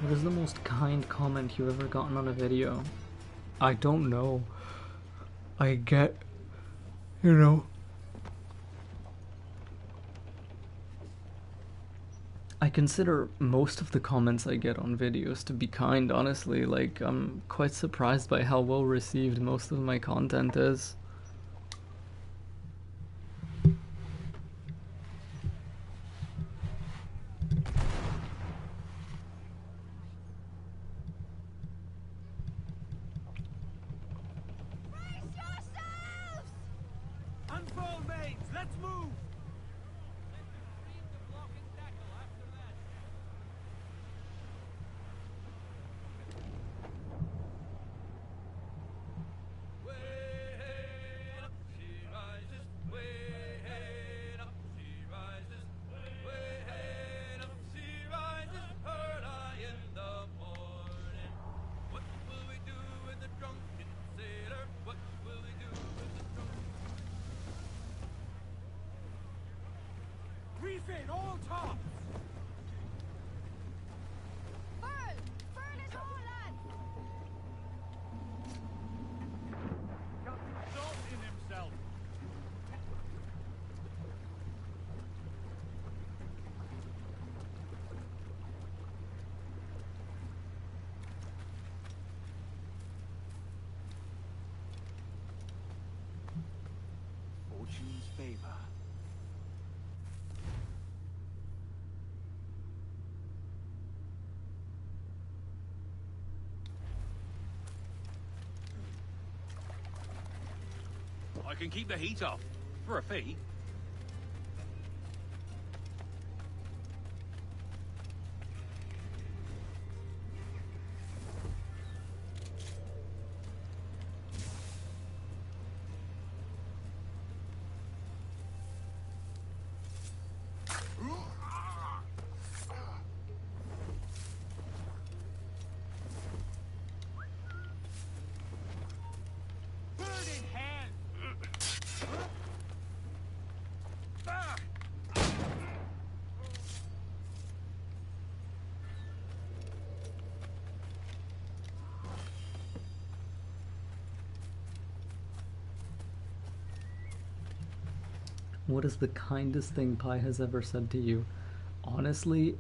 What is the most kind comment you've ever gotten on a video? I don't know. I get, you know. I consider most of the comments I get on videos to be kind, honestly. Like, I'm quite surprised by how well received most of my content is. Unfold mains! Let's move! Refit all tops! Fern! Fern is all, lads! Got salt in himself. favor. I can keep the heat off, for a fee. What is the kindest thing Pi has ever said to you? Honestly,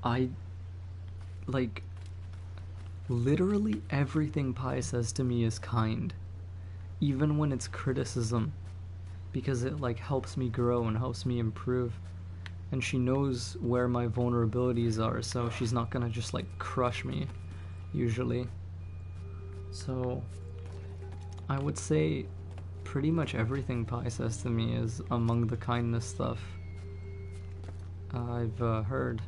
I like literally everything Pi says to me is kind, even when it's criticism, because it like helps me grow and helps me improve. And she knows where my vulnerabilities are, so she's not gonna just like crush me usually. So I would say pretty much everything Pi says to me is among the kindness stuff I've heard.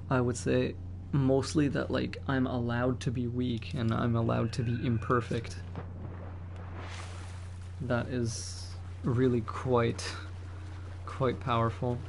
I would say mostly that like I'm allowed to be weak and I'm allowed to be imperfect. That is really quite powerful.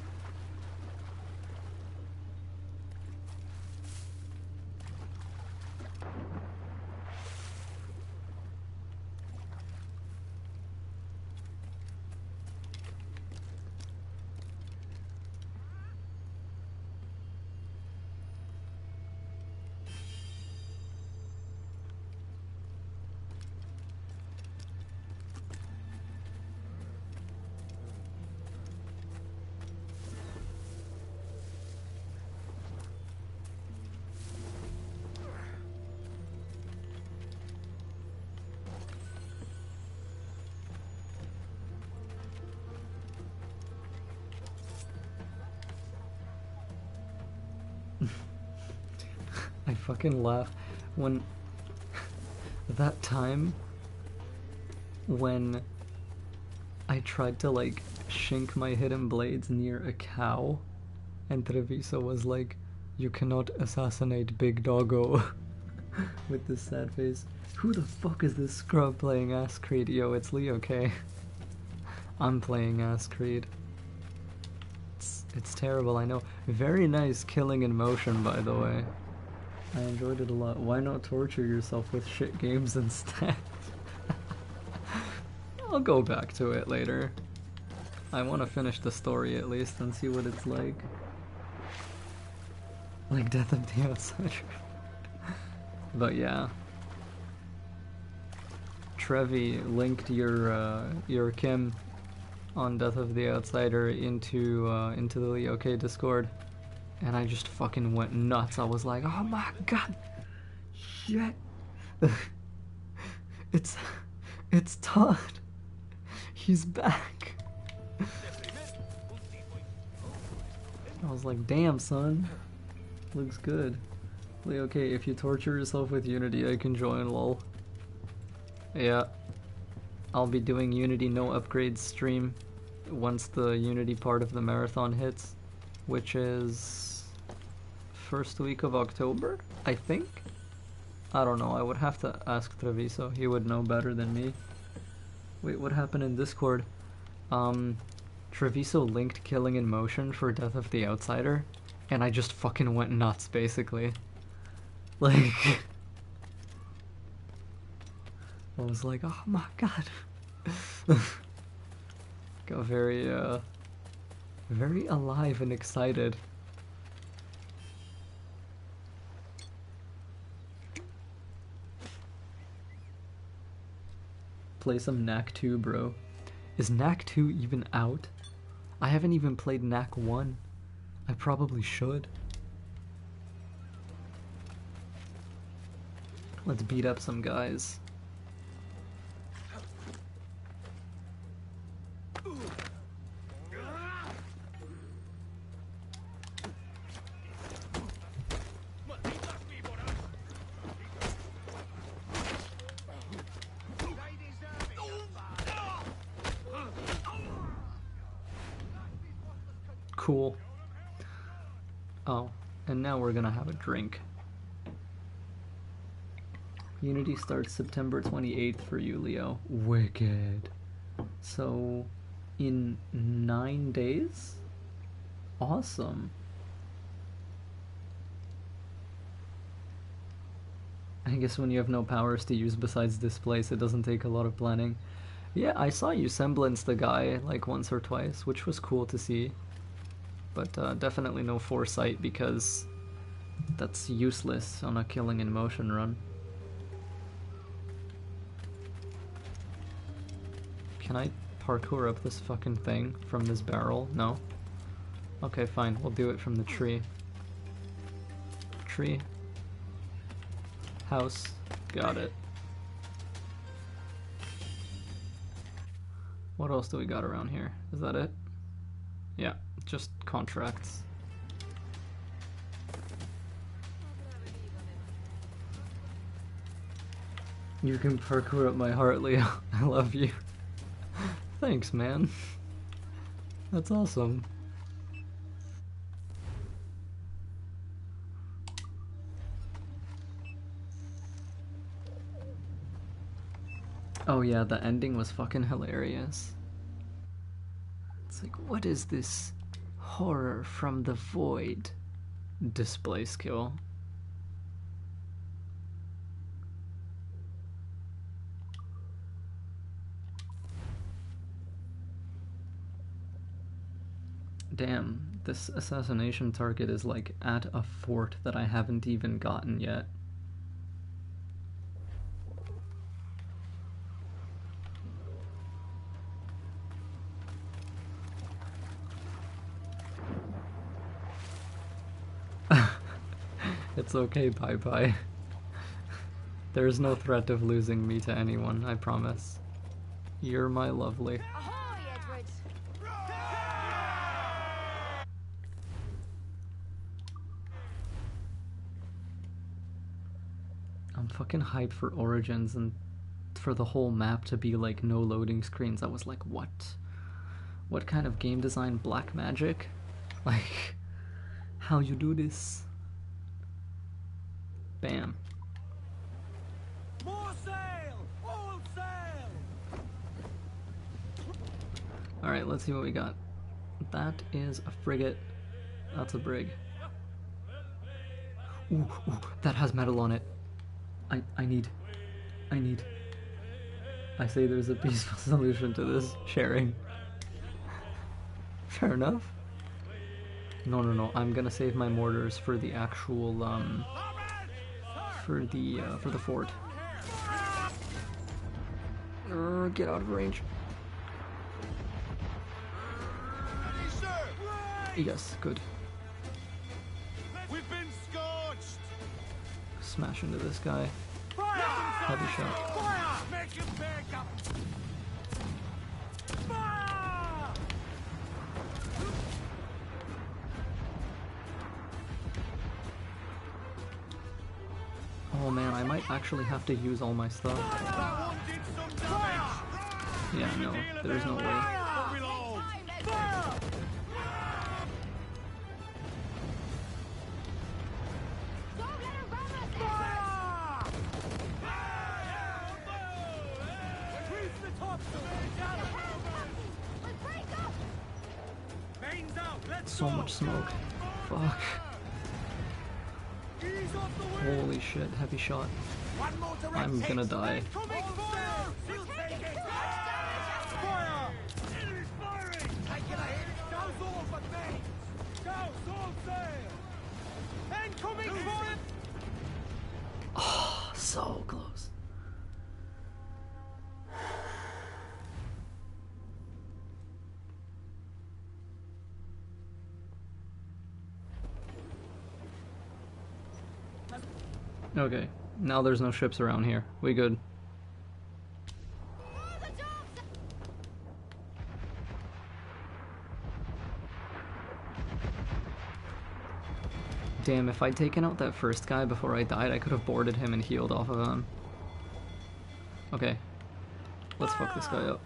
I fucking laugh when that time when I tried to like shink my hidden blades near a cow and Treviso was like, "You cannot assassinate Big Doggo." With this sad face. Who the fuck is this scrub playing Ass Creed? Yo, it's Leo K. I'm playing Ass Creed. It's terrible, I know. Very nice killing in motion, by the way. I enjoyed it a lot. Why not torture yourself with shit games instead? I'll go back to it later. I want to finish the story at least and see what it's like. Like Death of the Outsider. But yeah. Trevi linked your Kim on Death of the Outsider into the Leo K Discord. And I just fucking went nuts. I was like, oh my god, shit. It's Todd. He's back. I was like, damn son, looks good. Like, okay, if you torture yourself with Unity, I can join, lol. Yeah, I'll be doing Unity no upgrades stream once the Unity part of the marathon hits, which is first week of October, I think? I don't know, I would have to ask Treviso, he would know better than me. Wait, what happened in Discord? Treviso linked Killing in Motion for Death of the Outsider, and I just fucking went nuts, basically. Like, I was like, oh my god. Got very alive and excited. Play some Knack 2, bro. Is Knack 2 even out? I haven't even played Knack 1. I probably should. Let's beat up some guys. Cool. Oh, and now we're gonna have a drink. Unity starts September 28th for you, Leo. Wicked. So, in 9 days? Awesome. I guess when you have no powers to use besides displace, it doesn't take a lot of planning. Yeah, I saw you semblance the guy like once or twice, which was cool to see. But definitely no foresight, because that's useless on a killing in motion run. Can I parkour up this fucking thing from this barrel? No? Okay, fine. We'll do it from the tree. Tree. House. Got it. What else do we got around here? Is that it? Yeah, just contracts. You can parkour up my heart, Leo. I love you. Thanks, man. That's awesome. Oh yeah, the ending was fucking hilarious. It's like, what is this horror from the void? Display skill. Damn, this assassination target is like at a fort that I haven't even gotten yet. It's okay, bye-bye. There's no threat of losing me to anyone, I promise. You're my lovely. Ahoy, Edward! I'm fucking hyped for Origins and for the whole map to be like no loading screens. I was like, what? What kind of game design black magic? Like, how you do this? Bam. More sail! All sail! Alright, let's see what we got. That is a frigate. That's a brig. Ooh, that has metal on it. I need. I say there's a peaceful solution to this. Sharing. Fair enough. No. I'm gonna save my mortars for the actual, for the fort. Get out of range. Yes, good. We've been scorched! Smash into this guy. Heavy shot. Fire! Make him back up! Fire! Oh man, I might actually have to use all my stuff. Yeah, no, there's no way. So much smoke. Fuck. Holy shit, heavy shot. I'm gonna die. Oh, so close. Okay, now there's no ships around here. We good. Damn, if I'd taken out that first guy before I died, I could have boarded him and healed off of him. Okay, let's fuck this guy up.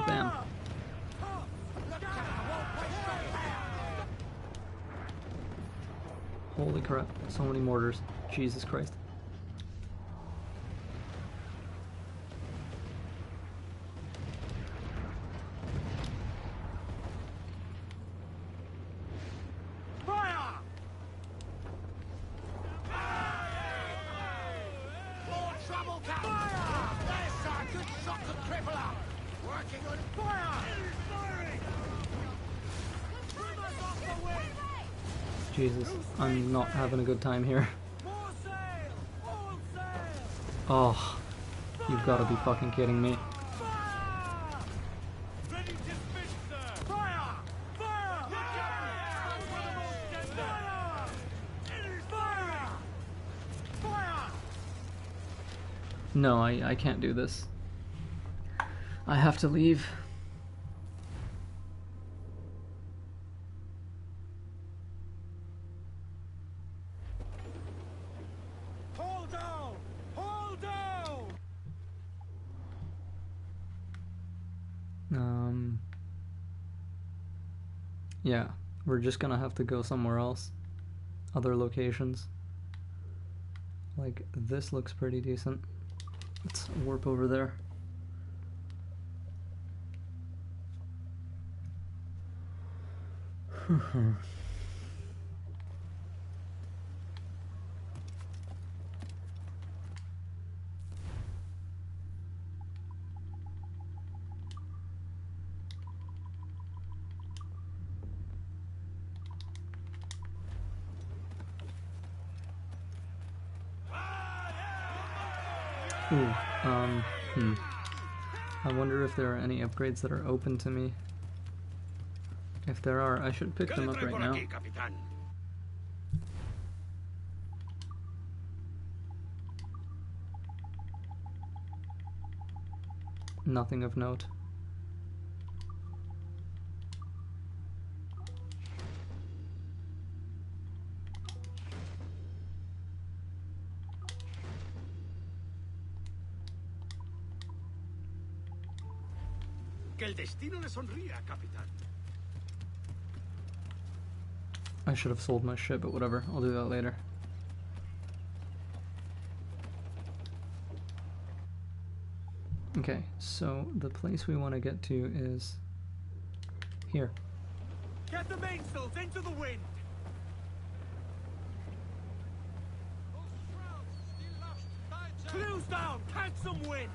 Damn. Holy crap, so many mortars. Jesus Christ. Jesus, I'm not having a good time here. Oh, you've got to be fucking kidding me. No, I can't do this. I have to leave. Yeah, we're just gonna have to go somewhere else. Other locations. Like, this looks pretty decent. Let's warp over there. Ooh, I wonder if there are any upgrades that are open to me. If there are, I should pick them up right now. Nothing of note. Que el destino le sonría, capitán. I should have sold my ship, but whatever. I'll do that later. Okay, so the place we want to get to is here. Get the mainsails into the wind. Close down, catch some wind.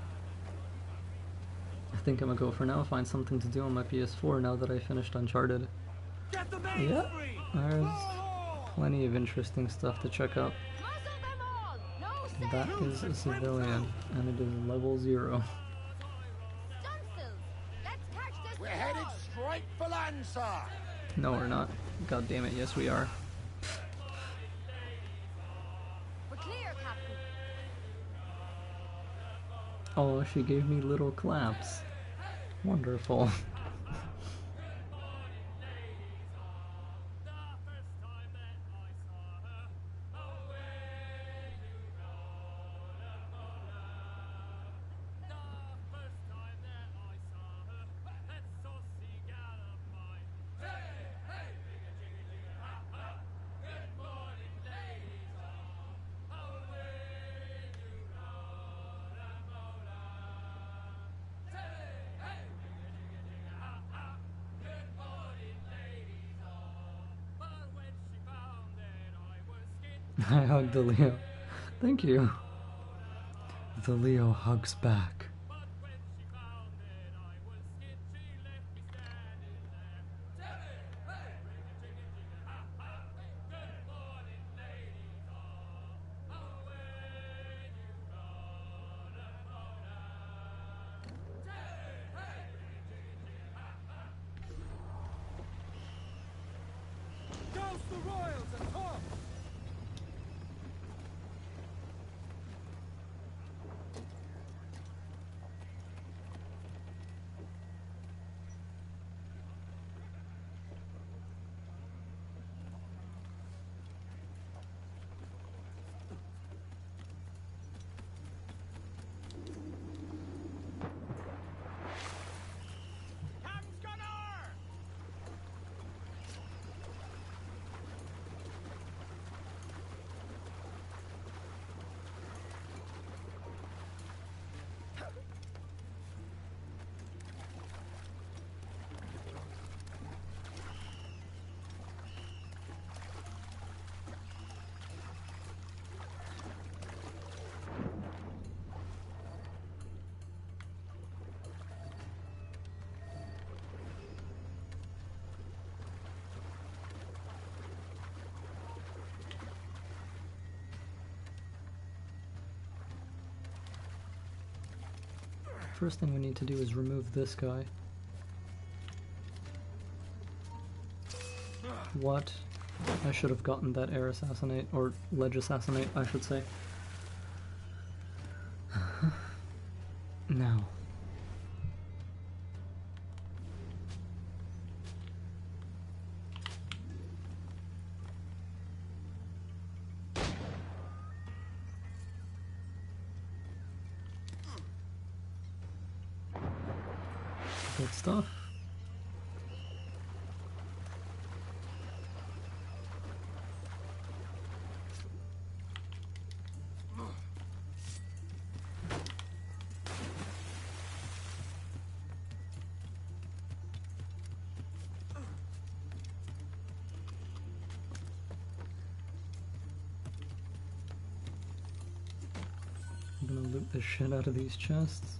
I think I'm gonna go for now, find something to do on my PS4 now that I finished Uncharted. Yeah, there's plenty of interesting stuff to check out. That is a civilian, and it is level 0. We're headed straight for land, sir. No, we're not. God damn it, yes we are. We're clear, Captain. Oh, she gave me little claps. Wonderful. I hugged the Leo. Thank you. The Leo hugs back. the royals atop! First thing we need to do is remove this guy. What? I should have gotten that air assassinate, or ledge assassinate, I should say. Now. Good stuff. I'm gonna loot the shit out of these chests.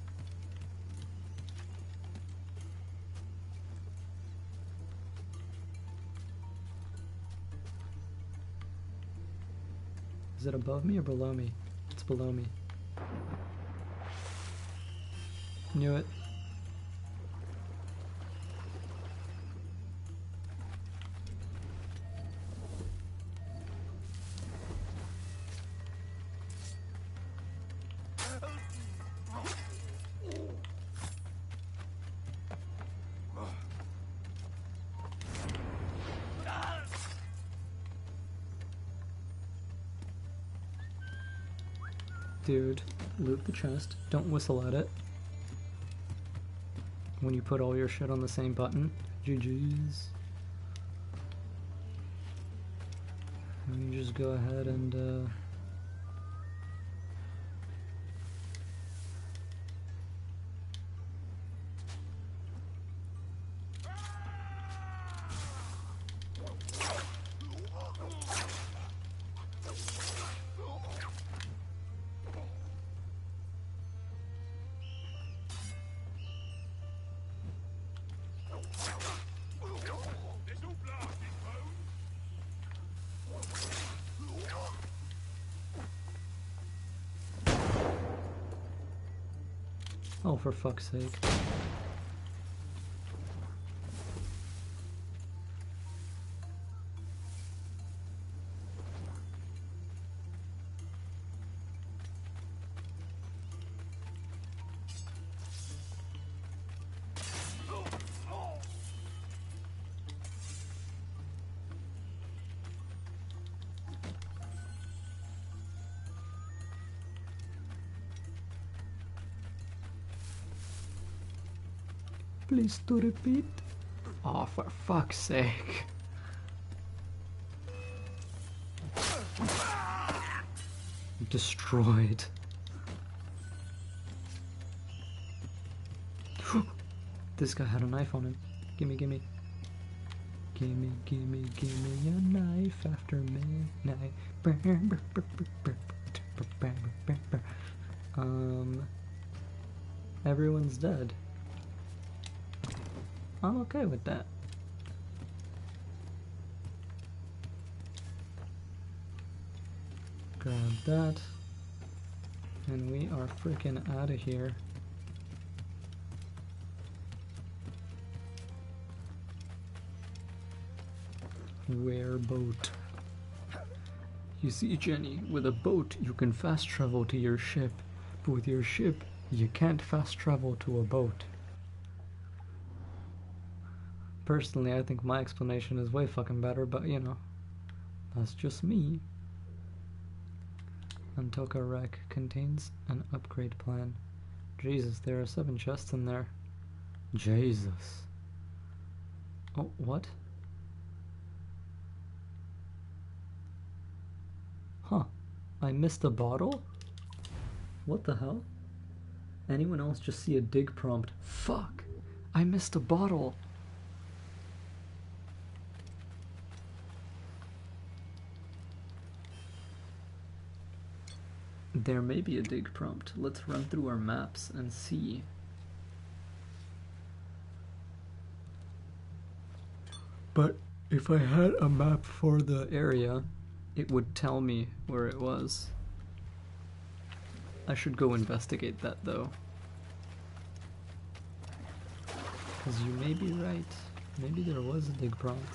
Is it above me or below me? It's below me. Knew it. Dude, loot the chest. Don't whistle at it. When you put all your shit on the same button. GG's. And you just go ahead and oh, for fuck's sake. Please to repeat. Oh, for fuck's sake. Destroyed. This guy had a knife on him. Gimme, gimme. Gimme, gimme, gimme a knife after midnight. Everyone's dead. I'm okay with that. Grab that. And we are freaking out of here. Where boat? You see, Jenny, with a boat you can fast travel to your ship, but with your ship you can't fast travel to a boat. Personally, I think my explanation is way fucking better, but you know, that's just me. Antoka Rack contains an upgrade plan. Jesus, there are 7 chests in there. Jesus. Oh, what? Huh. I missed a bottle? What the hell? Anyone else just see a dig prompt? Fuck! I missed a bottle! There may be a dig prompt. Let's run through our maps and see. But if I had a map for the area, it would tell me where it was. I should go investigate that though. Because you may be right. Maybe there was a dig prompt.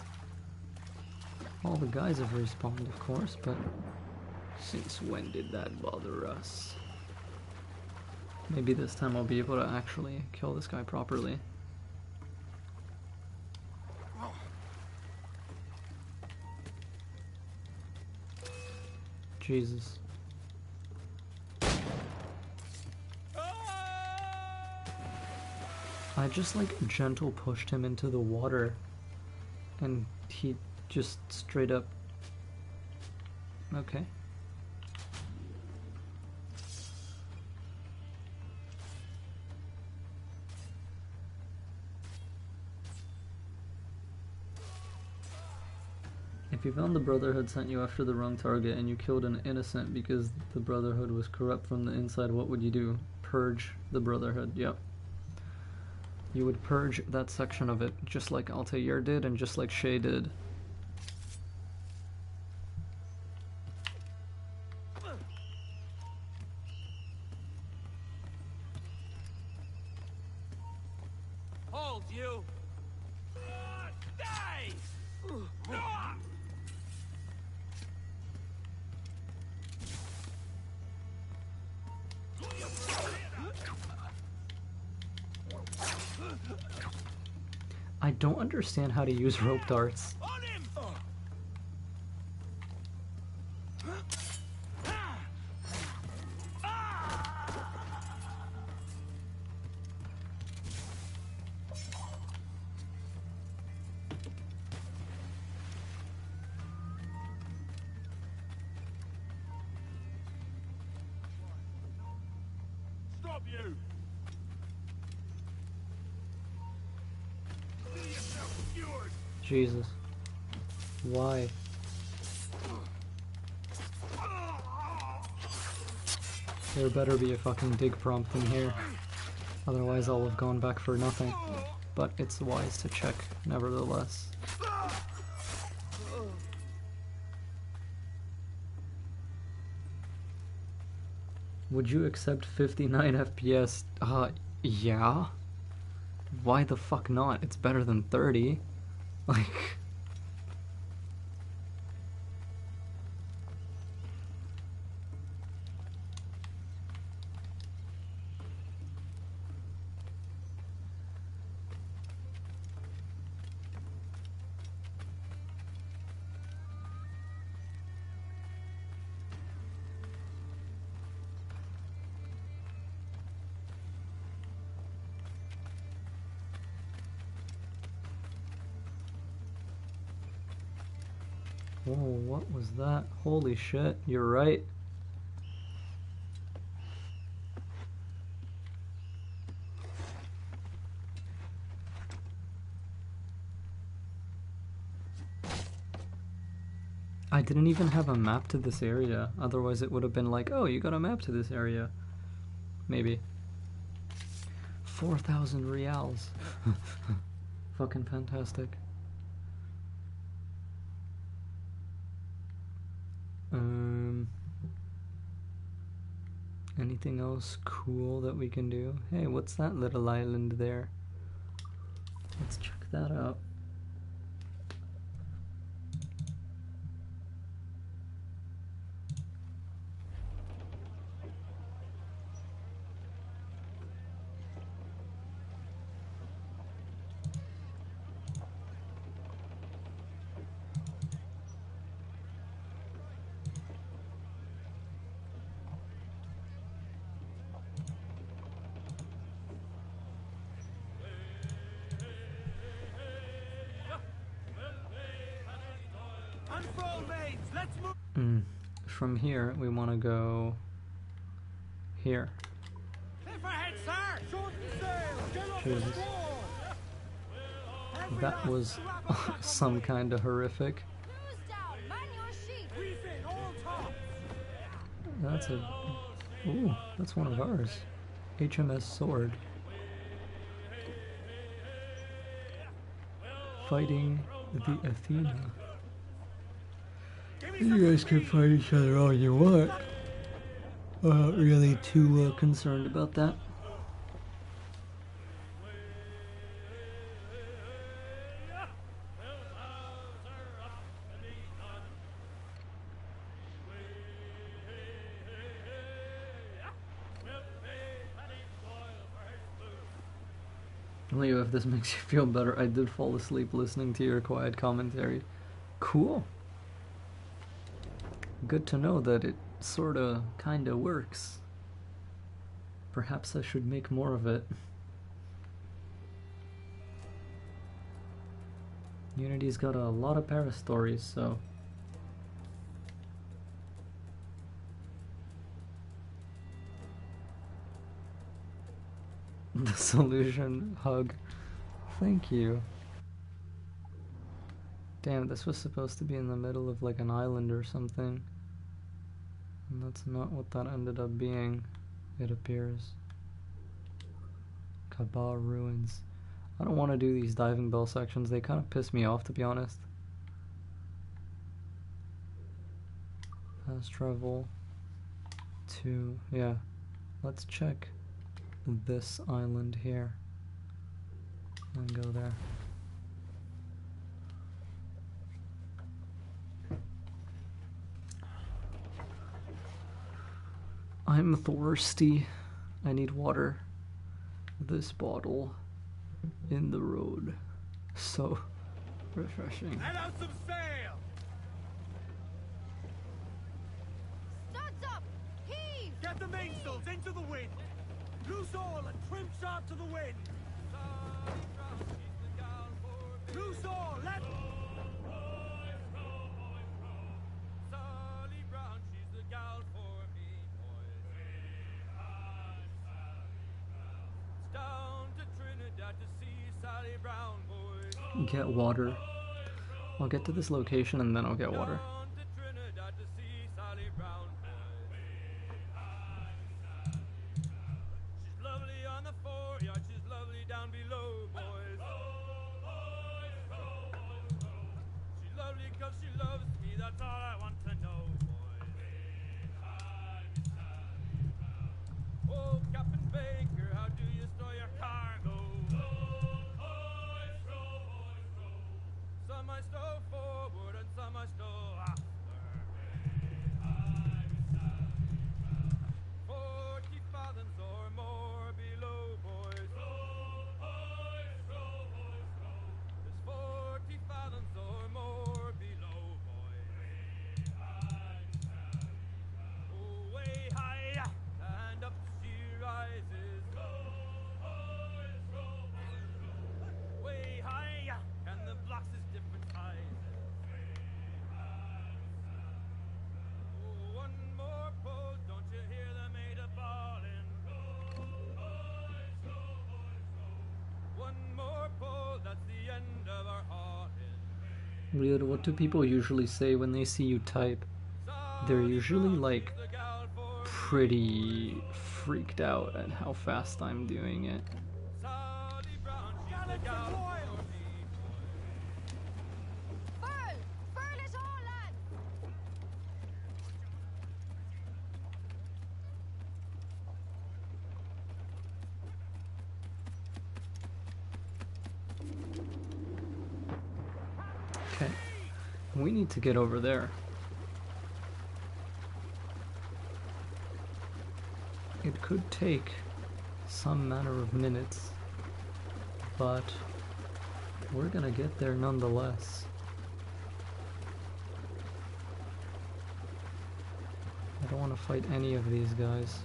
All the guys have respawned, of course, but since when did that bother us? Maybe this time I'll be able to actually kill this guy properly. Jesus. I just like gentle pushed him into the water and he just straight up... Okay. If you found the Brotherhood sent you after the wrong target and you killed an innocent because the Brotherhood was corrupt from the inside, what would you do? Purge the Brotherhood, yep. You would purge that section of it, just like Altair did and just like Shay did. Hold you! Die! I don't understand how to use rope darts. Stop you! See yourself cured! Jesus. Why? There better be a fucking dig prompt in here. Otherwise I'll have gone back for nothing. But it's wise to check, nevertheless. Would you accept 59 FPS? Yeah? Why the fuck not? It's better than 30. Like... Whoa, what was that? Holy shit, you're right. I didn't even have a map to this area. Otherwise it would have been like, oh, you got a map to this area. Maybe. 4,000 reals. Fucking fantastic. Anything else cool that we can do? Hey, what's that little island there? Let's check that out. From here, we want to go here. Cliff ahead, sir! Short sail! Get up Jesus. the wall! That was some kind of horrific. That's a... Ooh, that's one of ours. HMS Sword. Fighting the Athena. You guys can fight each other all you want. I'm not really too concerned about that. Leo, if this makes you feel better, I did fall asleep listening to your quiet commentary. Cool. Good to know that it sorta kinda works. Perhaps I should make more of it. Unity's got a lot of Paris stories, so... The solution hug. Thank you. Damn, this was supposed to be in the middle of like an island or something. And that's not what that ended up being, it appears. Kaaba ruins. I don't want to do these diving bell sections, they kind of piss me off to be honest. Fast travel to, yeah, let's check this island here and go there. I'm thirsty. I need water. This bottle in the road. So refreshing. Let out some sail! Studs up! Heave! Get the mainsails into the wind! Loose all and trim sharp to the wind! Loose all, let... Sally Brown, she's the gal for me, boys. Down to Trinidad to see Sally Brown, boys. Get water. I'll get to this location and then I'll get water. Weird, what do people usually say when they see you type? They're usually like pretty freaked out at how fast I'm doing it. Okay, we need to get over there. It could take some matter of minutes, but we're gonna get there nonetheless. I don't want to fight any of these guys.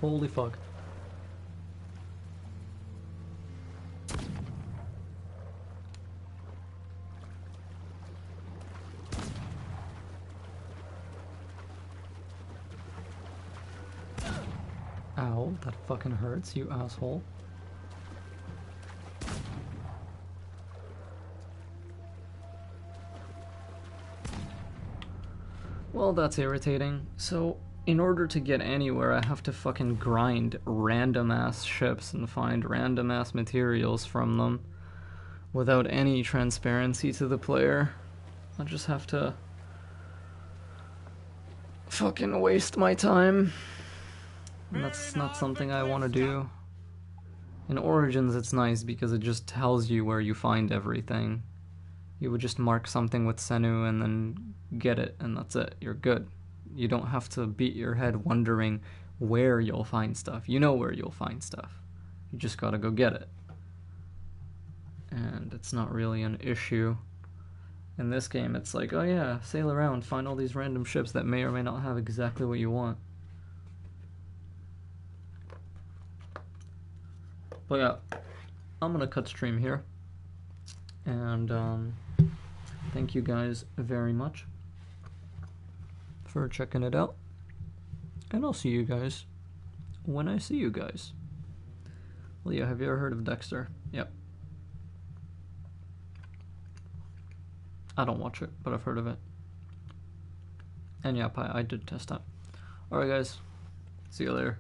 Holy fuck. Ow, that fucking hurts, you asshole. Well, that's irritating. So, in order to get anywhere, I have to fucking grind random-ass ships and find random-ass materials from them without any transparency to the player. I just have to fucking waste my time. And that's not something I want to do. In Origins, it's nice because it just tells you where you find everything. You would just mark something with Senu and then get it, and that's it. You're good. You don't have to beat your head wondering where you'll find stuff. You know where you'll find stuff. You just gotta go get it. And it's not really an issue. In this game, it's like, oh yeah, sail around, find all these random ships that may or may not have exactly what you want. But yeah, I'm gonna cut stream here. And thank you guys very much for checking it out. And I'll see you guys when I see you guys. Well, yeah, have you ever heard of Dexter? Yep. I don't watch it, but I've heard of it. And yeah, I did test that. Alright guys, see you later.